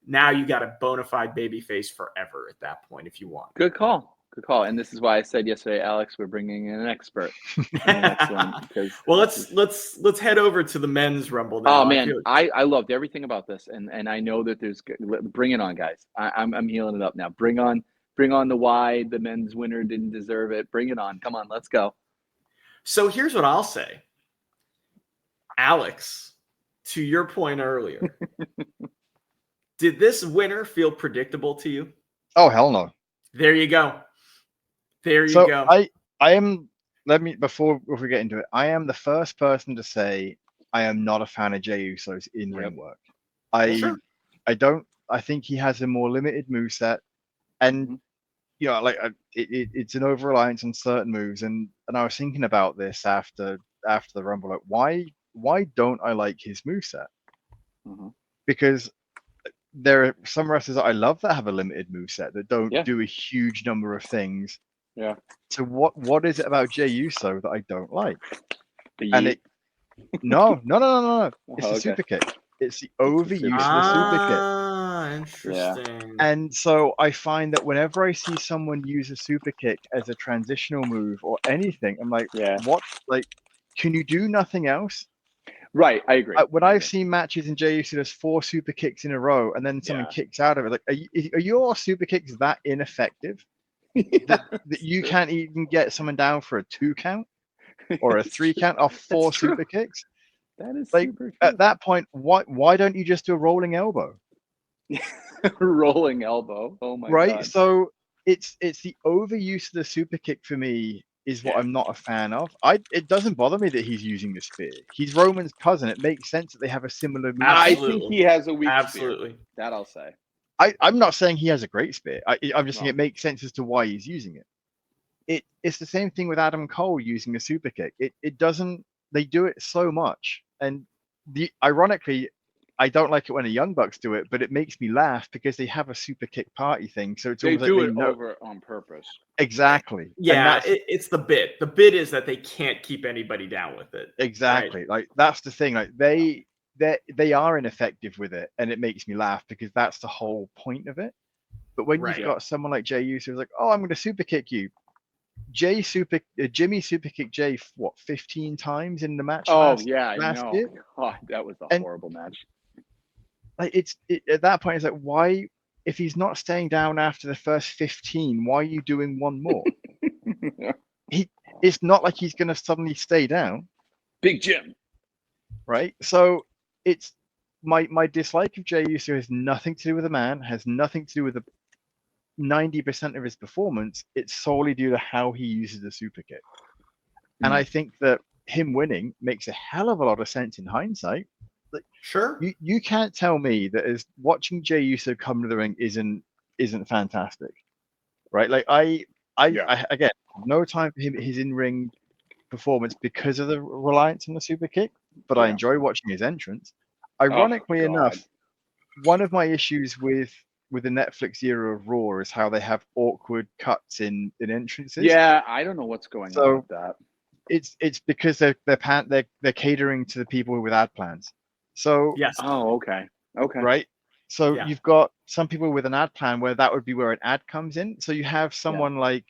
Now you got a bona fide babyface forever at that point if you want. Good call. And this is why I said yesterday, Alex, we're bringing in an expert. Well, let's head over to the men's Rumble now. Oh man, I loved everything about this, and I know that there's. Bring it on, guys. I'm healing it up now. Bring on the why the men's winner didn't deserve it. Bring it on. Come on, let's go. So here's what I'll say, Alex. To your point earlier, did this winner feel predictable to you? Oh hell no. There you go. You go. I am. Before we get into it, I am the first person to say I am not a fan of Jey Uso's in-ring work. I think he has a more limited moveset, and it's an over-reliance on certain moves. And I was thinking about this after the Rumble. Like, why don't I like his moveset? Because there are some wrestlers that I love that have a limited moveset that don't do a huge number of things. Yeah. So what is it about Jey Uso that I don't like? No. It's the super kick. It's the overuse of the super kick. Interesting. Yeah. And so I find that whenever I see someone use a super kick as a transitional move or anything, I'm like, what? Like, can you do nothing else? Right, I agree. When I've seen matches in Jey Uso, there's 4 super kicks in a row, and then someone kicks out of it. Like, are your super kicks that ineffective that you can't even get someone down for a 2 count or a 3 count off 4 super kicks? That is like super true. At that point, why don't you just do a rolling elbow? Rolling elbow. Oh my god. Right. So it's the overuse of the super kick for me is what I'm not a fan of. It doesn't bother me that he's using the spear. He's Roman's cousin. It makes sense that they have a similar move. I think he has a weak Absolutely. spear. That I'll say. I'm not saying he has a great spear. I'm just saying No. it makes sense as to why he's using it. It's the same thing with Adam Cole using a super kick. It doesn't. They do it so much, and ironically, I don't like it when the Young Bucks do it, but it makes me laugh because they have a super kick party thing. So it's They almost do like it know over on purpose. exactly. And Yeah, that's it's the bit. The bit is that they can't keep anybody down with it. exactly like that's the thing. Like they are ineffective with it, and it makes me laugh because that's the whole point of it. But when Right. you've got someone like Jey Uso who's like, "Oh, I'm going to super kick you," Jimmy super kicked Jey 15 times in the match last I last know. year. God, that was a And- horrible match. Like at that point, it's like, why? If he's not staying down after the first 15, why are you doing one more? It's not like he's going to suddenly stay down, Big Jim. right? So it's my dislike of Jey Uso has nothing to do with the man, has nothing to do with the 90% of his performance. It's solely due to how he uses the super kick. And I think that him winning makes a hell of a lot of sense in hindsight. Sure. You can't tell me that as watching Jey Uso come to the ring isn't fantastic, right? Like I again, no time for him his in-ring performance because of the reliance on the super kick, but I enjoy watching his entrance. Ironically enough, one of my issues with the Netflix era of Raw is how they have awkward cuts in entrances. Yeah, I don't know what's going on with that. It's because they're catering to the people with ad plans. So Yes. Oh, okay. right. So Yeah. you've got some people with an ad plan where that would be where an ad comes in. So you have someone like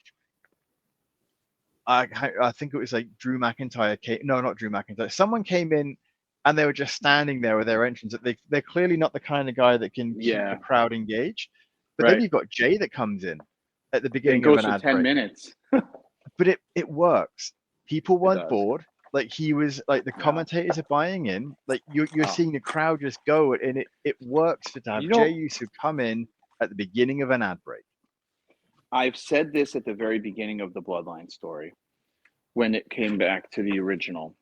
I think it was like Drew McIntyre. No, not Drew McIntyre. Someone came in and they were just standing there with their entrance. They're clearly not the kind of guy that can keep the crowd engaged. But then you've got Jay that comes in at the beginning of an ad break. 10 minutes. But it works. People weren't bored. Like he was like the commentators are buying in. Like you're seeing the crowd just go, and it works to have Jey Uso come in at the beginning of an ad break. I've said this at the very beginning of the Bloodline story when it came back to the original.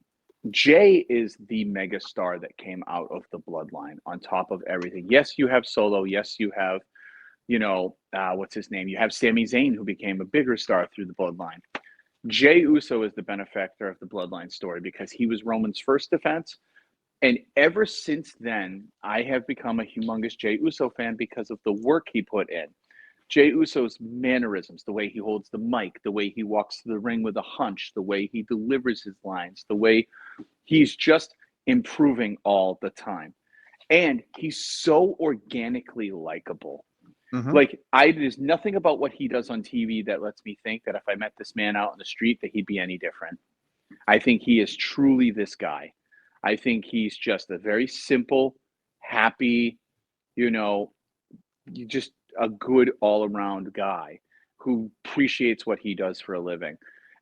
Jay is the megastar that came out of the Bloodline on top of everything. Yes, you have Solo. Yes, you have, what's his name? You have Sami Zayn, who became a bigger star through the Bloodline. Jey Uso is the benefactor of the Bloodline story because he was Roman's first defense. And ever since then, I have become a humongous Jey Uso fan because of the work he put in. Jey Uso's mannerisms, the way he holds the mic, the way he walks to the ring with a hunch, the way he delivers his lines, the way he's just improving all the time. And he's so organically likable. Mm-hmm. Like, there's nothing about what he does on TV that lets me think that if I met this man out in the street, that he'd be any different. I think he is truly this guy. I think he's just a very simple, happy, just a good all-around guy who appreciates what he does for a living.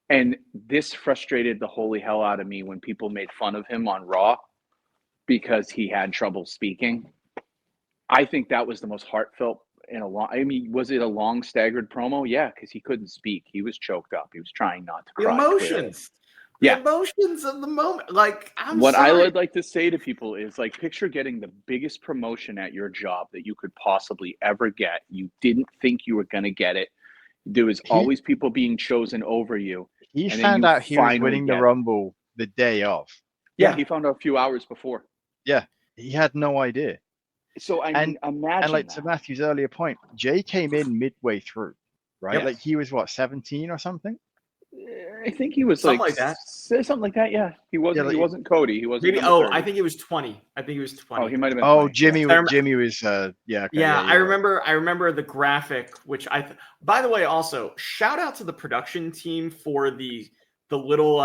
And this frustrated the holy hell out of me when people made fun of him on Raw because he had trouble speaking. I think that was the most heartfelt in a long. I mean, was it a long staggered promo? Yeah, because he couldn't speak. He was choked up. He was trying not to cry. Emotions. The emotions of the moment. Like, what I would like to say to people is, like, picture getting the biggest promotion at your job that you could possibly ever get. You didn't think you were going to get it. There was always people being chosen over you. He found out he was winning the Rumble the day of. Yeah, he found out a few hours before. Yeah, he had no idea. So I mean, imagine. And like that. to Matthew's earlier point, Jay came in midway through, right? Yep. Like he was 17 or something. I think he was something like that. Something like that. Yeah, he wasn't. Yeah, he wasn't Cody. He wasn't. Maybe. Oh, 30. I think he was 20. I think he was 20. Oh, he might have been. Oh, 20. Jimmy. Yeah. Jimmy was. Yeah. Okay, yeah, I remember. I remember the graphic, which by the way, also shout out to the production team for the little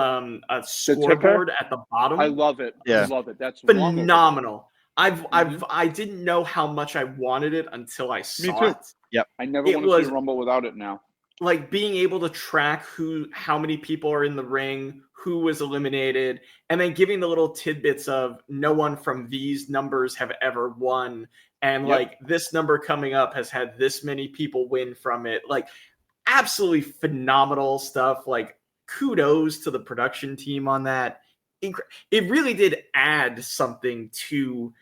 scoreboard at the bottom. I love it. Yeah. I love it. That's phenomenal. I didn't know how much I wanted it until I saw it. Yep. I never want to see a Rumble without it now. Like being able to track how many people are in the ring, who was eliminated, and then giving the little tidbits of no one from these numbers have ever won. And like this number coming up has had this many people win from it. Like absolutely phenomenal stuff. Like kudos to the production team on that. It really did add something to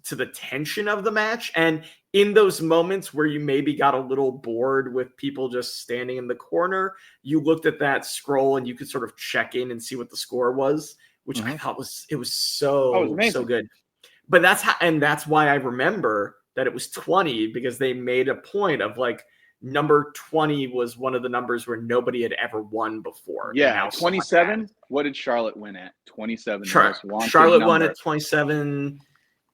to the tension of the match. And in those moments where you maybe got a little bored with people just standing in the corner, you looked at that scroll and you could sort of check in and see what the score was, which I thought was so good. But that's why I remember that it was 20, because they made a point of like number 20 was one of the numbers where nobody had ever won before. Yeah, 27. What did Charlotte win at? 27. Charlotte won at 27.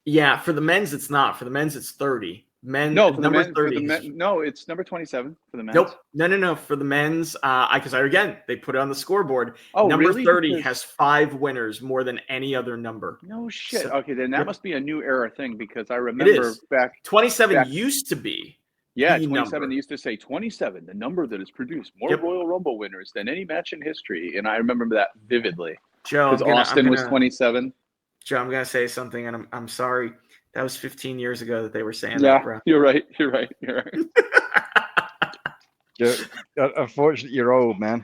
Yeah, for the men's it's not. For the men's it's 30. Number 30. No, it's number 27 for the men's. Nope. No. For the men's, because they put it on the scoreboard. Oh, number really? 30 has 5 winners, more than any other number. No shit. So, okay, then that must be a new era thing, because I remember back 27 used to be. Yeah, 27. They used to say 27, the number that has produced more Royal Rumble winners than any match in history, and I remember that vividly. Joe, because Austin was 27. Joe, I'm gonna say something, and I'm sorry. That was 15 years ago that they were saying that, bro. You're right. Unfortunately, you're old, man.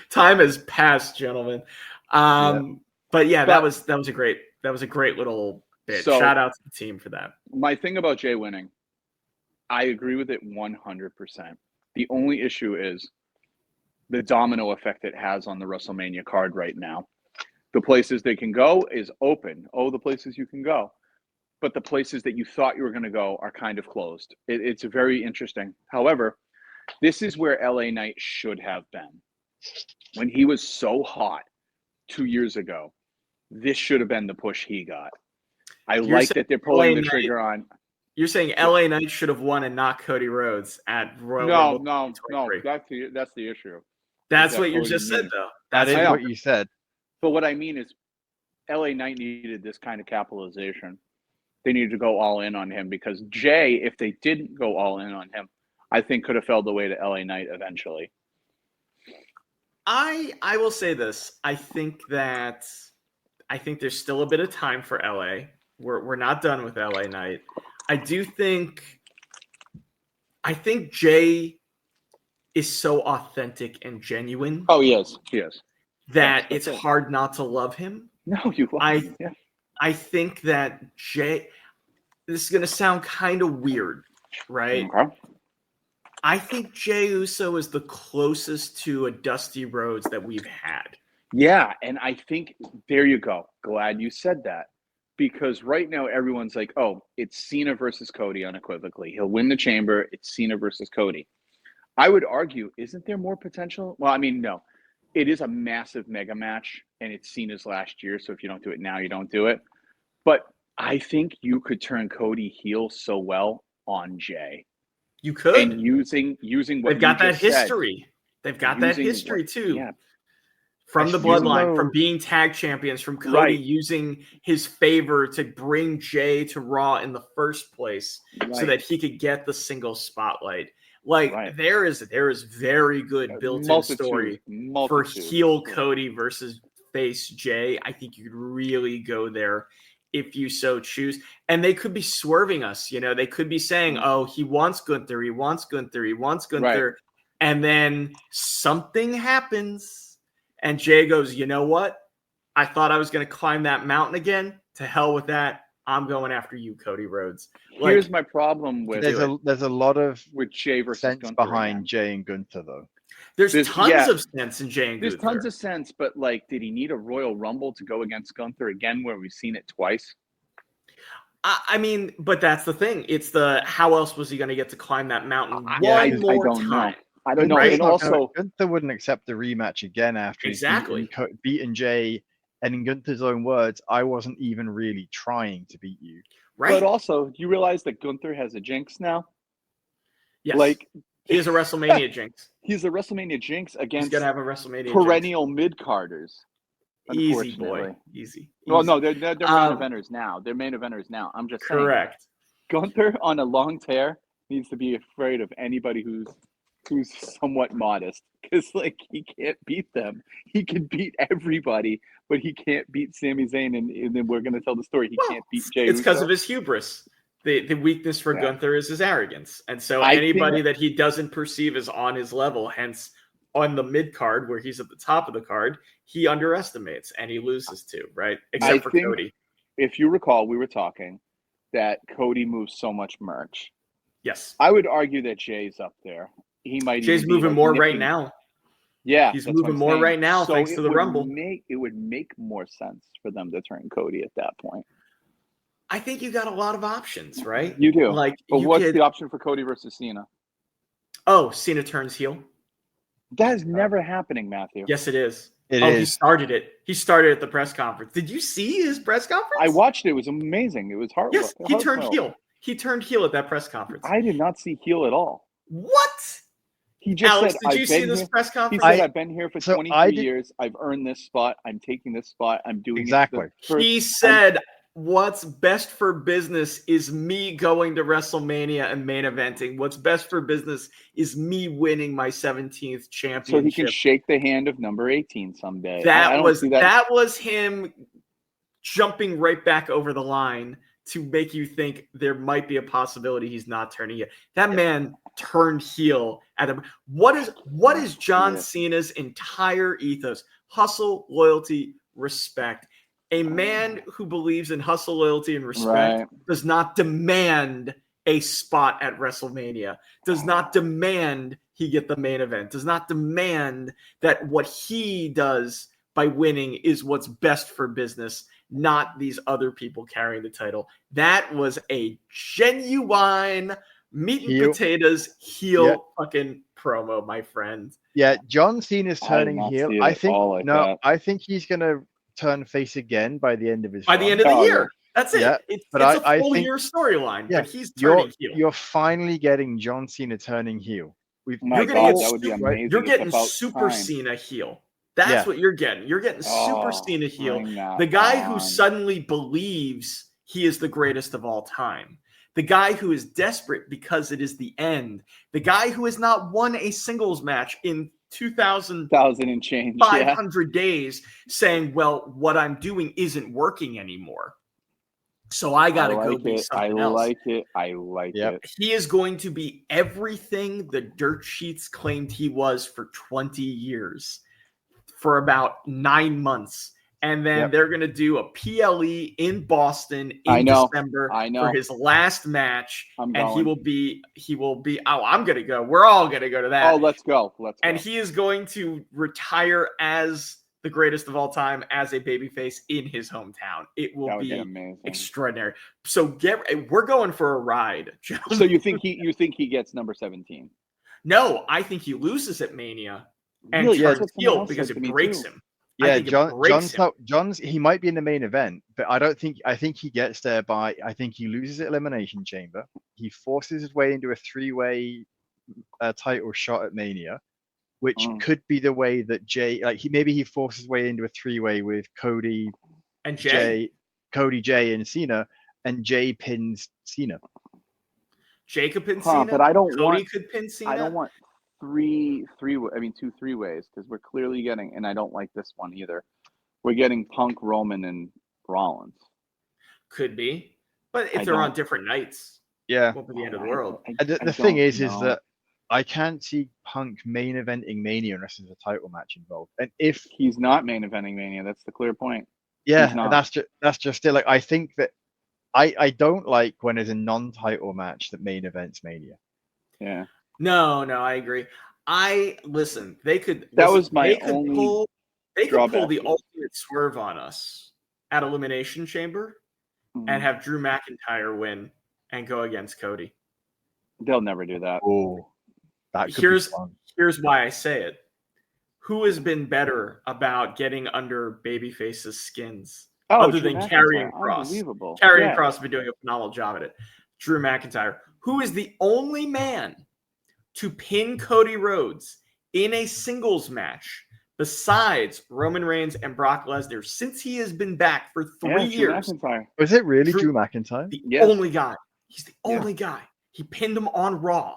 Time has passed, gentlemen. But that was a great little bit. So, shout out to the team for that. My thing about Jay winning, I agree with it 100%. The only issue is the domino effect it has on the WrestleMania card right now. The places they can go is open. Oh, the places you can go. But the places that you thought you were going to go are kind of closed. It's very interesting. However, this is where LA Knight should have been. When he was so hot 2 years ago, this should have been the push he got. I like that they're pulling the trigger on. You're saying LA Knight should have won and not Cody Rhodes at Royal Rumble? No. That's the issue. That's what you just said, though. That is what you said. But what I mean is, LA Knight needed this kind of capitalization. They needed to go all in on him, because Jay, if they didn't go all in on him, I think could have fell the way to LA Knight eventually. I will say this. I think there's still a bit of time for LA. We're not done with LA Knight. I think Jay is so authentic and genuine. Oh, he is. That it's hard not to love him. No, you love him. Yeah. I think that Jay, this is going to sound kind of weird, right? Okay. I think Jey Uso is the closest to a Dusty Rhodes that we've had. Yeah, and I think, there you go. Glad you said that. Because right now everyone's like, oh, it's Cena versus Cody unequivocally. He'll win the Chamber. It's Cena versus Cody. I would argue, isn't there more potential? Well, I mean, no. It is a massive mega match, and it's Cena's last year, so if you don't do it now, you don't do it. But I think you could turn Cody heel so well on Jay. You could. And using what they've got that history. They've got that history too. Yeah. From the bloodline, from being tag champions, from Cody using his favor to bring Jay to Raw in the first place so that he could get the single spotlight. There is very good built-in story for heel Cody versus face Jay. I think you could really go there if you so choose. And they could be swerving us. They could be saying, oh, he wants Gunther. Right. And then something happens and Jay goes, you know what? I thought I was going to climb that mountain again. To hell with that. I'm going after you, Cody Rhodes. Here's my problem with there's a lot of with Jay versus sense Gunther behind Jay and Gunther, though. There's tons of sense in Jay and Gunther. There's tons of sense, but did he need a Royal Rumble to go against Gunther again, where we've seen it twice? I mean, but that's the thing. It's how else was he going to get to climb that mountain one more time? I don't know. And also, Gunther wouldn't accept the rematch again after he's beaten Jay. And in Gunther's own words, I wasn't even really trying to beat you. Right. But also, do you realize that Gunther has a jinx now? Yes. He has a WrestleMania jinx. He's a WrestleMania jinx against He's gonna have a WrestleMania perennial mid-carders. Easy, boy. Easy. Well, no, they're main eventers now. They're main eventers now. I'm just saying. Correct. Gunther on a long tear needs to be afraid of anybody who's somewhat modest, because he can't beat them. He can beat everybody, but he can't beat Sami Zayn, and then we're going to tell the story. He can't beat Jey Uso. It's because of his hubris. The weakness for Gunther is his arrogance, and so anybody that he doesn't perceive as on his level, hence on the mid card where he's at the top of the card, he underestimates and he loses to, right? Except for Cody. if you recall, we were talking that Cody moves so much merch. Yes. I would argue that Jay's up there. He might. Jay's even be, moving like, more right nipping- now. Yeah, He's that's what moving I'm more saying. right now, So thanks to the Rumble. It would make more sense for them to turn Cody at that point. I think you got a lot of options, right? You do. Like, But you what's could. the option for Cody versus Cena? Oh, Cena turns heel. That is never happening, Matthew. Yes, it is. It He is. started it. He started at the press conference. Did you see his press conference? I watched it. It was amazing. It was Yes, he turned heartfelt. heel. He turned heel at that press conference. I did not see heel at all. What? He just Alex, said, did you see this press He conference? said, I've been here for So 23 years. I've earned this spot. I'm taking this spot. I'm doing Exactly. it. He said, what's best for business is me going to WrestleMania and main eventing. What's best for business is me winning my 17th championship. So he can shake the hand of number 18 someday. That was him jumping right back over the line to make you think there might be a possibility he's not turning heel. That man turned heel at him. What is John Cena's entire ethos? Hustle, loyalty, respect. A man who believes in hustle, loyalty, and respect does not demand a spot at WrestleMania, does not demand he get the main event, does not demand that what he does by winning is what's best for business, not these other people carrying the title. That was a genuine meat and potatoes heel fucking promo, my friend. Yeah, John Cena's turning heel. I think I think he's gonna turn face again by the end of his by run. the end of the year. That's it. Yeah, it's but a full I think, year storyline, yeah, but he's turning heel. You're finally getting John Cena turning heel. My God, that would be amazing. You're getting Super Cena heel. That's what you're getting. You're getting Super Cena heel. The guy who suddenly believes he is the greatest of all time. The guy who is desperate because it is the end. The guy who has not won a singles match in 2,000 and change, 500 days, saying, well, what I'm doing isn't working anymore. So I got to go be something else. I like it. He is going to be everything the dirt sheets claimed he was for 20 years, for about 9 months. And then they're going to do a PLE in Boston in December for his last match. He will be, I'm going to go. We're all going to go to that. Oh, let's go. And he is going to retire as the greatest of all time as a babyface in his hometown. It will be extraordinary. So we're going for a ride. So you think he gets number 17? No, I think he loses at Mania and really? turns heel because it breaks him. Yeah, John's he might be in the main event, but I think he gets there I think he loses at Elimination Chamber. He forces his way into a 3-way title shot at Mania, which could be the way that Jay, he forces his way into a 3-way with Cody and Jay, and Cena, and Jay pins Cena. Jay could pin Cena, but I don't Cody want. Could pin Cena. I don't want two 3-ways because we're clearly getting, and I don't like this one either. We're getting Punk, Roman, and Rollins. Could be, but if they're on different nights, won't be the end of the world. The thing is that I can't see Punk main eventing Mania unless there's a title match involved. And if he's not main eventing Mania, that's the clear point. Yeah, and that's just it. I think that I don't like when there's a non-title match that main events Mania. Yeah. No, I agree. Listen. They could. That was my only. They could pull the ultimate swerve on us at Elimination Chamber and have Drew McIntyre win and go against Cody. They'll never do that. Oh, that could here's be fun. Here's why I say it. Who has been better about getting under babyface's skins other than Karrion Kross? Karrion Kross has been doing a phenomenal job at it. Drew McIntyre, who is the only man to pin Cody Rhodes in a singles match besides Roman Reigns and Brock Lesnar since he has been back for 3 years. Was it really Drew McIntyre? The only guy. He's the only guy. He pinned him on Raw.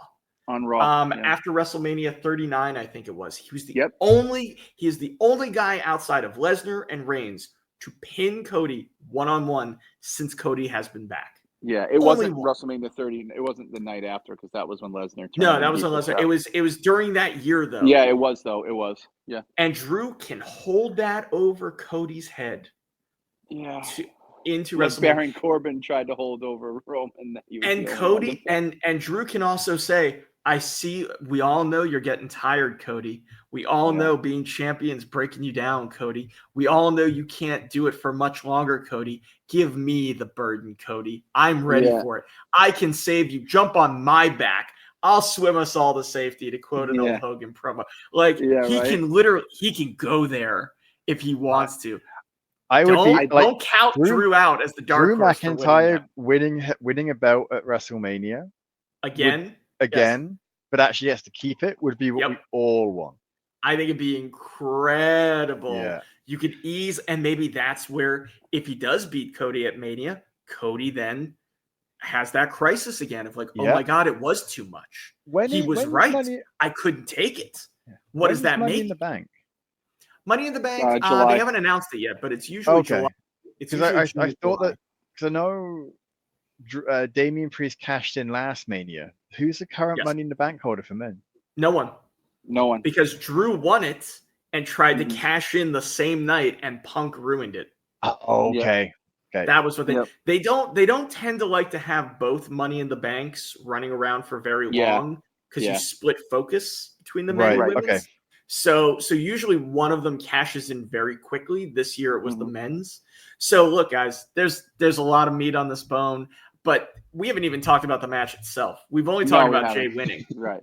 After WrestleMania 39, I think it was. He was the he is the only guy outside of Lesnar and Reigns to pin Cody one-on-one since Cody has been back. Yeah, it wasn't WrestleMania 30. It wasn't the night after because that was when Lesnar. No, that was when Lesnar. It was during that year though. Yeah, it was though. It was. Yeah. And Drew can hold that over Cody's head. Yeah. into when WrestleMania. Baron Corbin tried to hold over Roman. That he was And the only Cody one to- and Drew can also say, I see, we all know you're getting tired, Cody. We all Yeah. know being champions breaking you down, Cody. We all know you can't do it for much longer, Cody. Give me the burden, Cody. I'm ready Yeah. for it. I can save you. Jump on my back. I'll swim us all to safety, to quote an old Yeah. Hogan promo. Like, Yeah, he right. can literally, he can go there if he wants to. I would be like Don't count Drew out as the dark Drew horse for winning McIntyre winning a belt at WrestleMania that. again, but actually has to keep it would be what we all want. I think it'd be incredible. Yeah. You could ease, and maybe that's where, if he does beat Cody at Mania, Cody then has that crisis again of like, oh my God, it was too much. He was right. I couldn't take it. What does that Money make? in the Bank? Money in the Bank. July. They haven't announced it yet, but it's usually July. Because I thought that, because I know Damian Priest cashed in last Mania. Who's the current Money in the Bank holder for men? No one. No one. Because Drew won it and tried to cash in the same night, and Punk ruined it. Okay. That was what they don't tend to like to have both Money in the Banks running around for very long, because you split focus between the men and women. Okay. So usually one of them cashes in very quickly. This year it was the men's. So look, guys, there's a lot of meat on this bone, but we haven't even talked about the match itself. We've only talked about Jay winning. Right.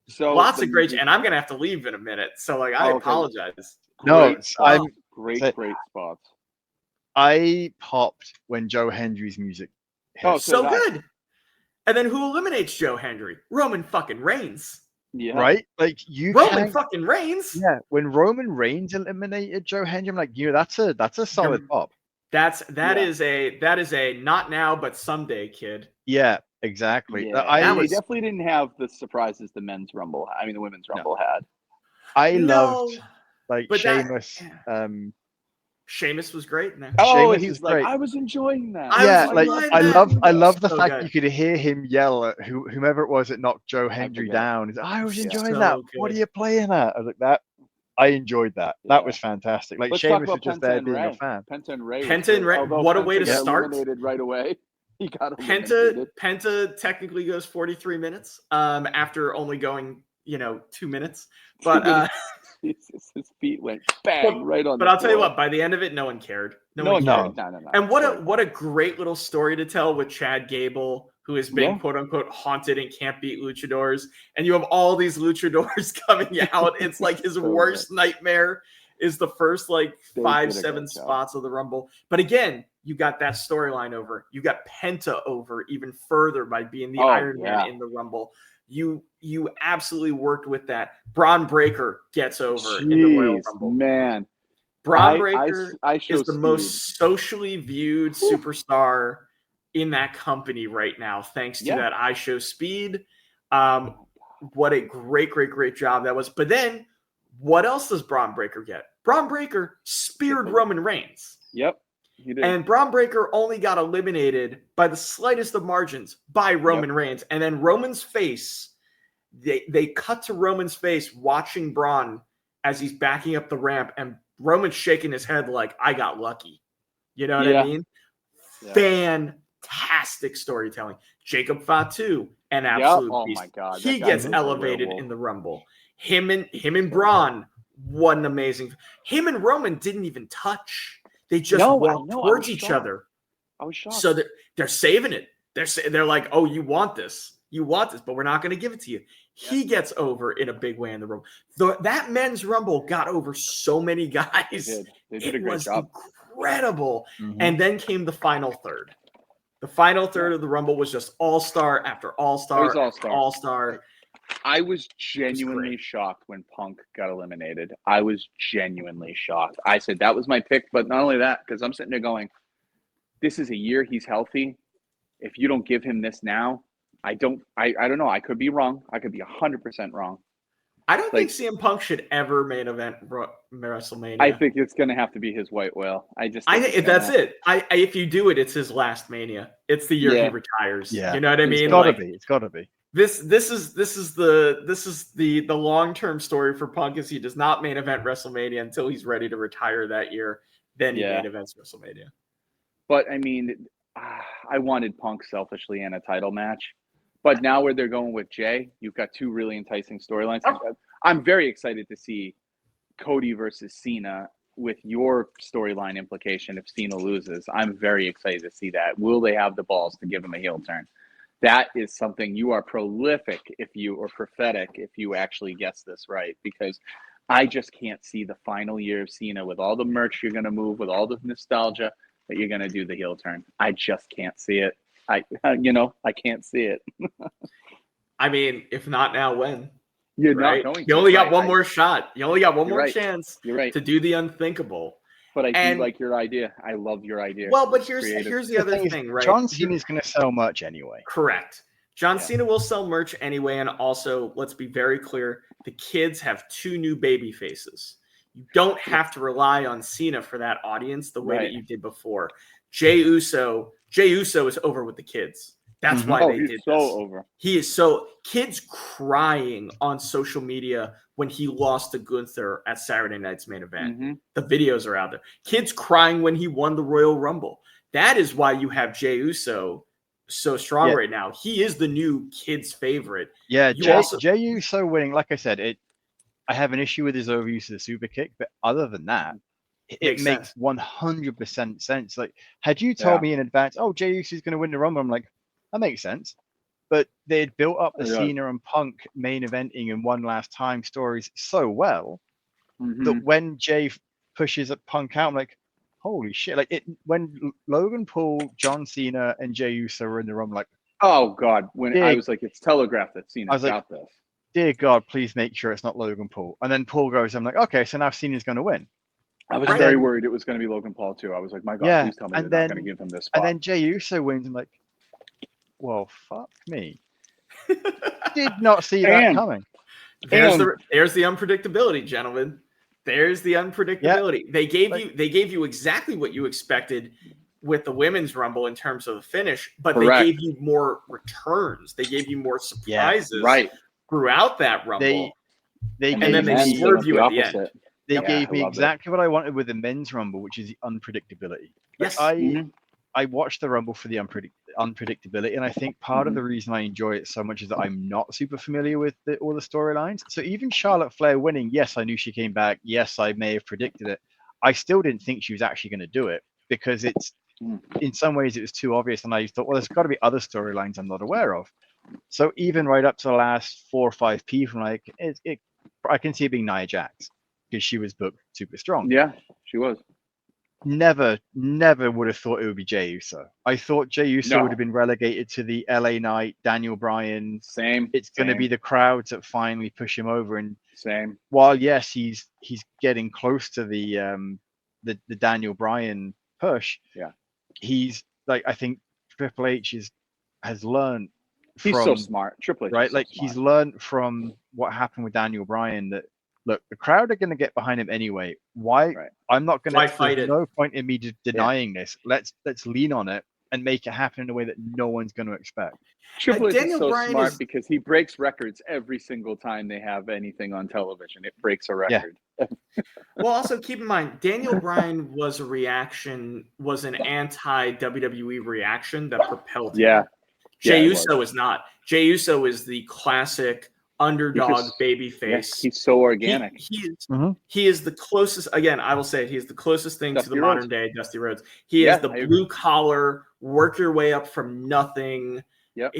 So lots of great, and I'm gonna have to leave in a minute. So like, I apologize. Great spots. I popped when Joe Hendry's music hit. Oh, so good. And then who eliminates Joe Hendry? Roman fucking Reigns. Yeah. Right? Like Roman fucking Reigns. Yeah. When Roman Reigns eliminated Joe Hendry, I'm like, that's a solid pop. That is a not now but someday kid. Yeah, exactly. Yeah. They definitely didn't have the surprises the women's rumble had. I loved Sheamus. Sheamus was great in there. Oh, he's like, I was enjoying that. I love the fact you could hear him yell at whomever it was that knocked Joe Hendry down. He's like, I was enjoying that. Good. What are you playing at? I was like, that. I enjoyed that. That was fantastic. Like, Sheamus was just there being a fan. Penta and Ray. What a way to start. Eliminated right away. He got Penta technically goes 43 minutes. After only going 2 minutes, but his feet went bang right on. But I'll tell you what, by the end of it, no one cared. No one cared. And what a great little story to tell with Chad Gable, who has been quote unquote haunted and can't beat luchadors, and you have all these luchadors coming out. It's like his worst nightmare is the first 5-7 spots of the Rumble. But again, you got that storyline over. You got Penta over even further by being the Iron Man in the Rumble. You absolutely worked with that. Braun Breaker gets over in the Royal Rumble. Man, Braun Breaker is the most socially viewed superstar in that company right now, thanks to that I Show Speed. What a great job that was. But then, what else does Braun Breaker get? Braun Breaker speared Roman Reigns. Yep. He did. And Braun Breaker only got eliminated by the slightest of margins by Roman Reigns. And then Roman's face, they cut to Roman's face watching Braun as he's backing up the ramp, and Roman's shaking his head like, I got lucky. You know what I mean? Yeah. Fantastic storytelling. Jacob Fatu, an absolute beast. Oh my God. He gets elevated in the Rumble. Him and Braun, what an amazing. Him and Roman didn't even touch. They just walk towards each other. I was shocked. So they're saving it. They're like, oh, you want this, but we're not going to give it to you. He gets over in a big way in the Rumble. That men's Rumble got over so many guys. They did a great job. Incredible. Mm-hmm. And then came the final third. The final third of the Rumble was just all-star after all-star after all-star. I was genuinely shocked when Punk got eliminated. I was genuinely shocked. I said that was my pick, but not only that, because I'm sitting there going, this is a year he's healthy. If you don't give him this now, I don't know. I could be wrong. I could be 100% wrong. I don't think CM Punk should ever main event WrestleMania. I think it's going to have to be his white whale. I think that's it. If you do it, it's his last Mania. It's the year he retires. Yeah. You know what I mean? It's gotta be. This is the long-term story for Punk is he does not main event WrestleMania until he's ready to retire that year. Then he main events WrestleMania. But I mean, I wanted Punk selfishly in a title match. But now where they're going with Jay, you've got two really enticing storylines. I'm very excited to see Cody versus Cena with your storyline implication if Cena loses. I'm very excited to see that. Will they have the balls to give him a heel turn? That is something you are prolific or prophetic if you actually guess this right, because I just can't see the final year of Cena with all the merch you're going to move, with all the nostalgia that you're going to do the heel turn. I just can't see it. I can't see it. I mean, if not now, when? You're right? not going to. You only got one more shot. You only got one more chance to do the unthinkable. But I do like your idea. I love your idea. Well, but here's the other thing, right? John Cena's going to sell merch anyway. Correct. John Cena will sell merch anyway, and also, let's be very clear, the kids have two new baby faces. You don't have to rely on Cena for that audience the way that you did before. Jey Uso is over with the kids. That's why they did so this. Over. He is so kids crying on social media when he lost to Gunther at Saturday night's main event. Mm-hmm. The videos are out there. Kids crying when he won the Royal Rumble. That is why you have Jey Uso so strong right now. He is the new kids' favorite. Yeah, Jey Uso winning. Like I said, I have an issue with his overuse of the super kick, but other than that, it makes 100% sense. Like, had you told me in advance, Jey Uso is going to win the Rumble, I'm like, that makes sense. But they had built up the Cena and Punk main eventing and one last time stories so well that when Jay pushes Punk out, I'm like, holy shit. Like when Logan Paul, John Cena, and Jey Uso were in the room, like, oh God, I was like, it's telegraphed that Cena's got this. Dear God, please make sure it's not Logan Paul. And then Paul goes, I'm like, okay, so now Cena's going to win. I was very worried it was going to be Logan Paul too. I was like, my God, please tell me they're not going to give him this spot. And then Jey Uso wins. I'm like, well, fuck me. Did not see that coming. There's the unpredictability, gentlemen. There's the unpredictability. Yeah. They gave you exactly what you expected with the women's rumble in terms of the finish, but they gave you more returns. They gave you more surprises throughout that rumble. And then they swerved you at the end. They gave me exactly what I wanted with the men's rumble, which is the unpredictability. Yes. I watched the Rumble for the unpredictability, and I think part of the reason I enjoy it so much is that I'm not super familiar with all the storylines. So even Charlotte Flair winning, yes, I knew she came back. Yes, I may have predicted it. I still didn't think she was actually going to do it because in some ways it was too obvious, and I thought, well, there's got to be other storylines I'm not aware of. So even right up to the last 4 or 5 people, like I can see it being Nia Jax because she was booked super strong. Yeah, she was. Never would have thought it would be Jey Uso. I thought Jey Uso would have been relegated to the LA Knight, Daniel Bryan. It's going to be the crowds that finally push him over. And while yes, he's getting close to the Daniel Bryan push. Yeah, he's like, I think Triple H has learned. He's so smart. Triple H, right? Like he's learned from what happened with Daniel Bryan that. Look, the crowd are going to get behind him anyway. Why? I'm not going to fight it. No point in me denying this. Let's lean on it and make it happen in a way that no one's going to expect. Triple H is so smart because he breaks records every single time they have anything on television. It breaks a record. Yeah. Well, also keep in mind, Daniel Bryan was an anti-WWE reaction that propelled him. Yeah. Jey Uso is not. Jey Uso is the classic underdog baby face. He's so organic. He is the closest. Again, I will say he is the closest thing to the modern day Dusty Rhodes. He is the blue collar, work your way up from nothing. Yep.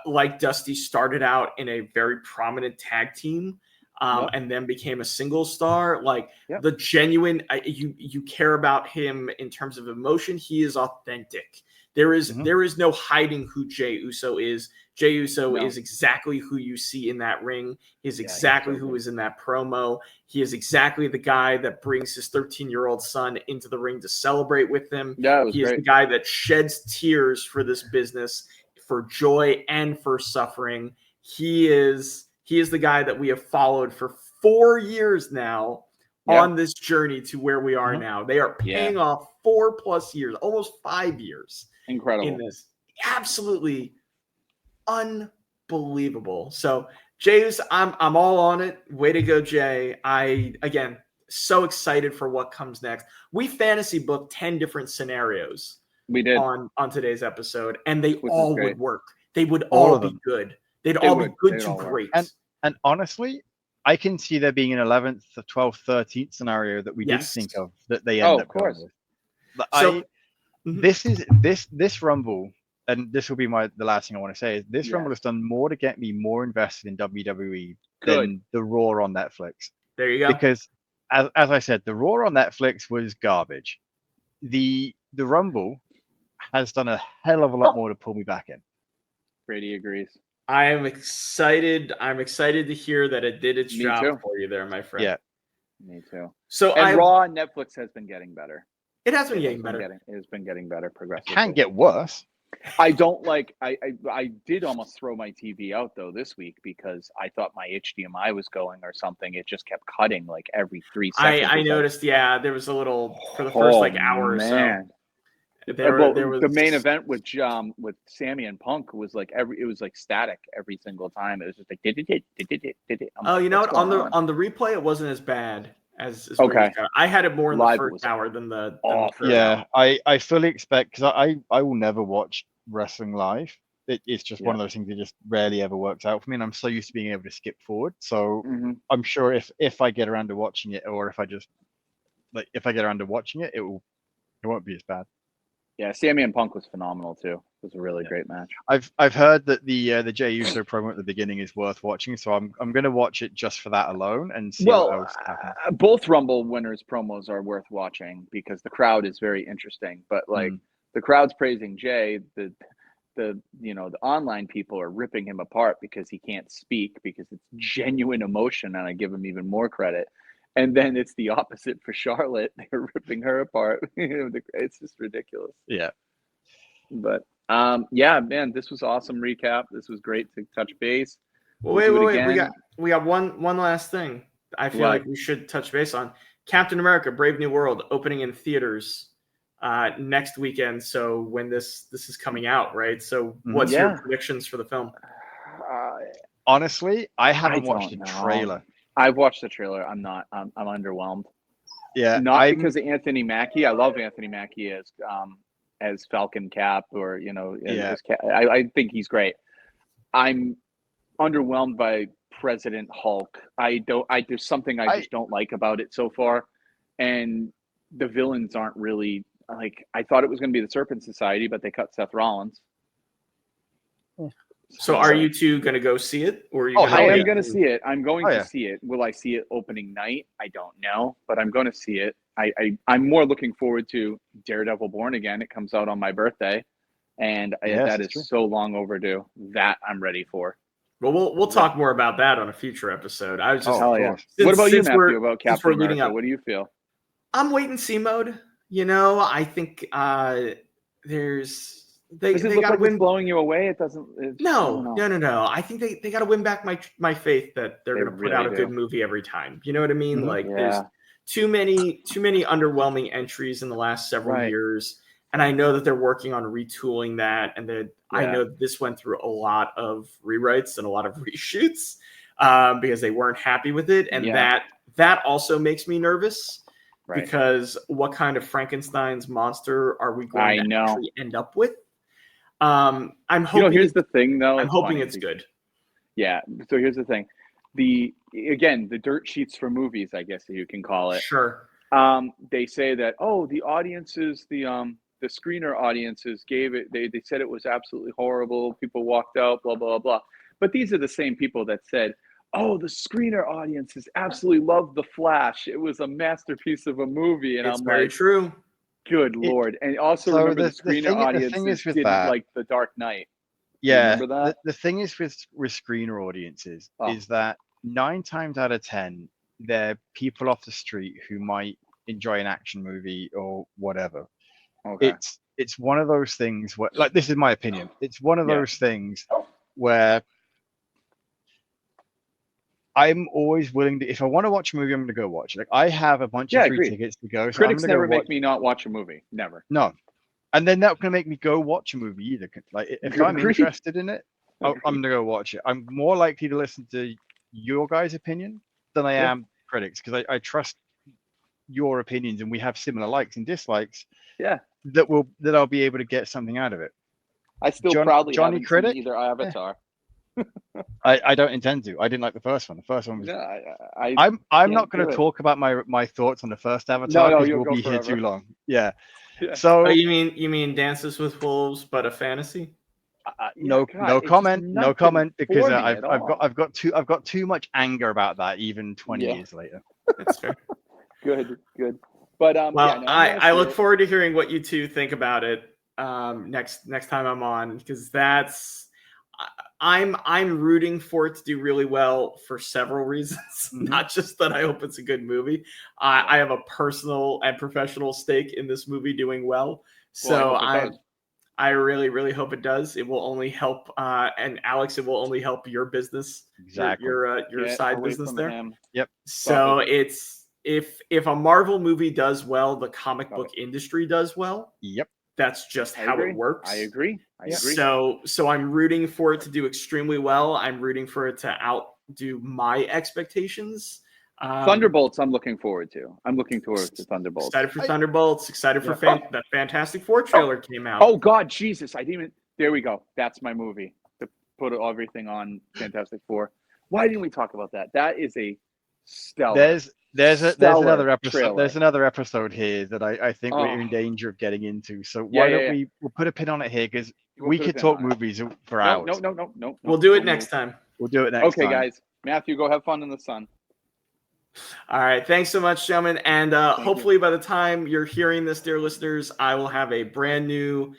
Like Dusty started out in a very prominent tag team, and then became a single star. Like the genuine, you care about him in terms of emotion. He is authentic. There is no hiding who Jey Uso is. Jey Uso is exactly who you see in that ring. He is exactly who is in that promo. He is exactly the guy that brings his 13-year-old son into the ring to celebrate with him. He is the guy that sheds tears for this business, for joy and for suffering. He is the guy that we have followed for 4 years now on this journey to where we are now. They are paying off 4+ years, almost 5 years. Incredible. In this. Absolutely unbelievable. So Jay's, I'm all on it. Way to go, Jay. Again, so excited for what comes next. We fantasy booked 10 different scenarios We did. on today's episode, and they Which is all great. would work. They would All all of be them. good. They'd They all would. be good They'd to all work. great. And honestly, I can see there being an 11th, 12th, 13th scenario that we didn't Yes. think of that they Oh, end of up going course. with. But So- this Rumble, and this will be the last thing I want to say is this Yeah. Rumble has done more to get me more invested in WWE Good. than the Raw on Netflix. there you go. Because as I said, the Raw on Netflix was garbage. The Rumble has done a hell of a lot more to pull me back in. Brady agrees. I am excited. I'm excited to hear that it did its Me job too. for you there, my friend. Yeah. Me too. So And Raw on Netflix has been getting better. it has been It getting has better. It has been getting better progressively. Can get worse. I don't like. I did almost throw my TV out though this week because I thought my HDMI was going or something. It just kept cutting like every 3 seconds. I noticed. Yeah, there was a little for the first like hour or so. There was the main event with Sammy and Punk was like it was like static every single time. It was just like did it. Oh, you know what? On the replay, it wasn't as bad as Okay. I had it more in Live the was first hour than the awful. third Yeah, hour. I fully expect because I will never watch wrestling live. It's just one of those things that just rarely ever works out for me, and I'm so used to being able to skip forward. So I'm sure if I get around to watching it, or if I get around to watching it, it won't be as bad. Yeah, Sammy and Punk was phenomenal too. It was a really great match. I've heard that the Jey Uso promo at the beginning is worth watching, so I'm going to watch it just for that alone and see what else happens. Both Rumble winners promos are worth watching because the crowd is very interesting. But like the crowd's praising Jay, the online people are ripping him apart because he can't speak because it's genuine emotion, and I give him even more credit. And then it's the opposite for Charlotte. They're ripping her apart. It's just ridiculous. Yeah. But yeah, man, this was awesome recap. This was great to touch base. Well, wait. We got one last thing. I feel like we should touch base on Captain America: Brave New World opening in theaters next weekend. So when this is coming out, right? So what's your predictions for the film? Honestly, I haven't watched the trailer. I've watched the trailer. I'm underwhelmed. Yeah, not because of Anthony Mackie. I love Anthony Mackie as Falcon Cap, or as Cap. I think he's great. I'm underwhelmed by President Hulk. There's something I just don't like about it so far, and the villains aren't really like. I thought it was going to be the Serpent Society, but they cut Seth Rollins. So are you two going to go see it? Or are you I am going to see it. I'm going to see it. Will I see it opening night? I don't know, but I'm going to see it. I'm more looking forward to Daredevil Born Again. It comes out on my birthday, and that is so long overdue. That I'm ready for. Well, we'll talk more about that on a future episode. I was just what about you, Matthew? About Captain America? What do you feel? I'm wait and see mode. I think there's. Does it look like it's blowing you away? It doesn't. No. I think they got to win back my faith that they're going to put out a good movie every time. You know what I mean? Mm-hmm. There's too many underwhelming entries in the last several years, and I know that they're working on retooling that, and I know this went through a lot of rewrites and a lot of reshoots because they weren't happy with it, and that also makes me nervous. Right. Because what kind of Frankenstein's monster are we going to actually end up with? I'm hoping. Here's the thing, though. I'm hoping it's good. Yeah. So here's the thing. The dirt sheets for movies, I guess you can call it. Sure. They say that the audiences, the screener audiences gave it. They said it was absolutely horrible. People walked out. Blah blah blah. But these are the same people that said, the screener audiences absolutely loved The Flash. It was a masterpiece of a movie. And it's very true. Good Lord. And also remember the screener audiences didn't like The Dark Knight. Yeah. Remember that? The thing is with screener audiences is that 9 times out of 10, they're people off the street who might enjoy an action movie or whatever. Okay. It's one of those things where, like, this is my opinion. It's one of those things where I'm always willing to, if I want to watch a movie, I'm going to go watch it. Like, I have a bunch of free tickets to go. So Critics never make me not watch a movie. Never. No. And they're not going to make me go watch a movie either. Like, if I'm interested in it, I'm going to go watch it. I'm more likely to listen to your guys' opinion than I am critics, because I trust your opinions and we have similar likes and dislikes. Yeah. that I'll be able to get something out of it. I still proudly haven't seen either Avatar. I don't intend to. I didn't like the first one. The first one was. No, I'm not going to talk about my thoughts on the first Avatar because we'll be here too long. Yeah. So you mean Dances with Wolves, but a fantasy? No comment because I've got too much anger about that even 20 years later. That's fair. Good. But I look forward to hearing what you two think about it next time I'm on, because I'm rooting for it to do really well for several reasons. Not just that I hope it's a good movie. I have a personal and professional stake in this movie doing well. So I really, really hope it does. It will only help, and Alex, it will only help your business, exactly. your side business there. Yep. So it's if a Marvel movie does well, the comic book industry does well. Yep. That's just how it works. I agree. So I'm rooting for it to do extremely well. I'm rooting for it to outdo my expectations. Thunderbolts, I'm looking forward to. I'm looking forward to Thunderbolts. Excited for Thunderbolts. Excited for that Fantastic Four trailer came out. Oh God, Jesus! There we go. That's my movie to put everything on Fantastic Four. Why didn't we talk about that? That is a stellar. There's another episode. Trailer. There's another episode here that I think we're in danger of getting into. So why don't we'll put a pin on it here, because we could talk movies for hours. No. We'll do it next time. We'll do it next time. Okay, guys. Matthew, go have fun in the sun. All right. Thanks so much, gentlemen. And hopefully by the time you're hearing this, dear listeners, I will have a brand new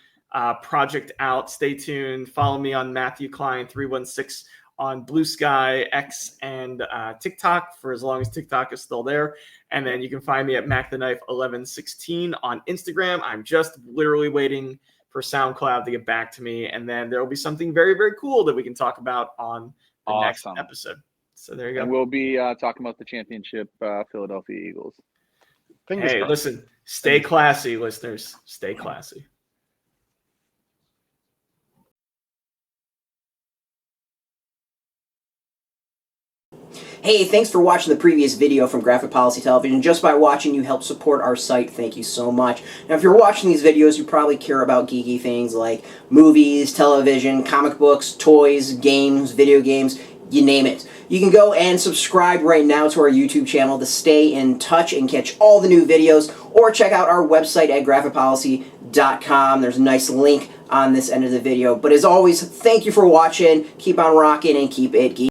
project out. Stay tuned. Follow me on Matthew Klein 316 on Bluesky, X, and TikTok for as long as TikTok is still there. And then you can find me at MacTheKnife1116 on Instagram. I'm just literally waiting for SoundCloud to get back to me. And then there will be something very, very cool that we can talk about on the next episode. So there you go. And we'll be talking about the championship Philadelphia Eagles. Hey, listen, stay classy, listeners. Stay classy. Hey, thanks for watching the previous video from Graphic Policy Television. Just by watching, you help support our site. Thank you so much. Now, if you're watching these videos, you probably care about geeky things like movies, television, comic books, toys, games, video games, you name it. You can go and subscribe right now to our YouTube channel to stay in touch and catch all the new videos, or check out our website at graphicpolicy.com. There's a nice link on this end of the video. But as always, thank you for watching. Keep on rocking and keep it geeky.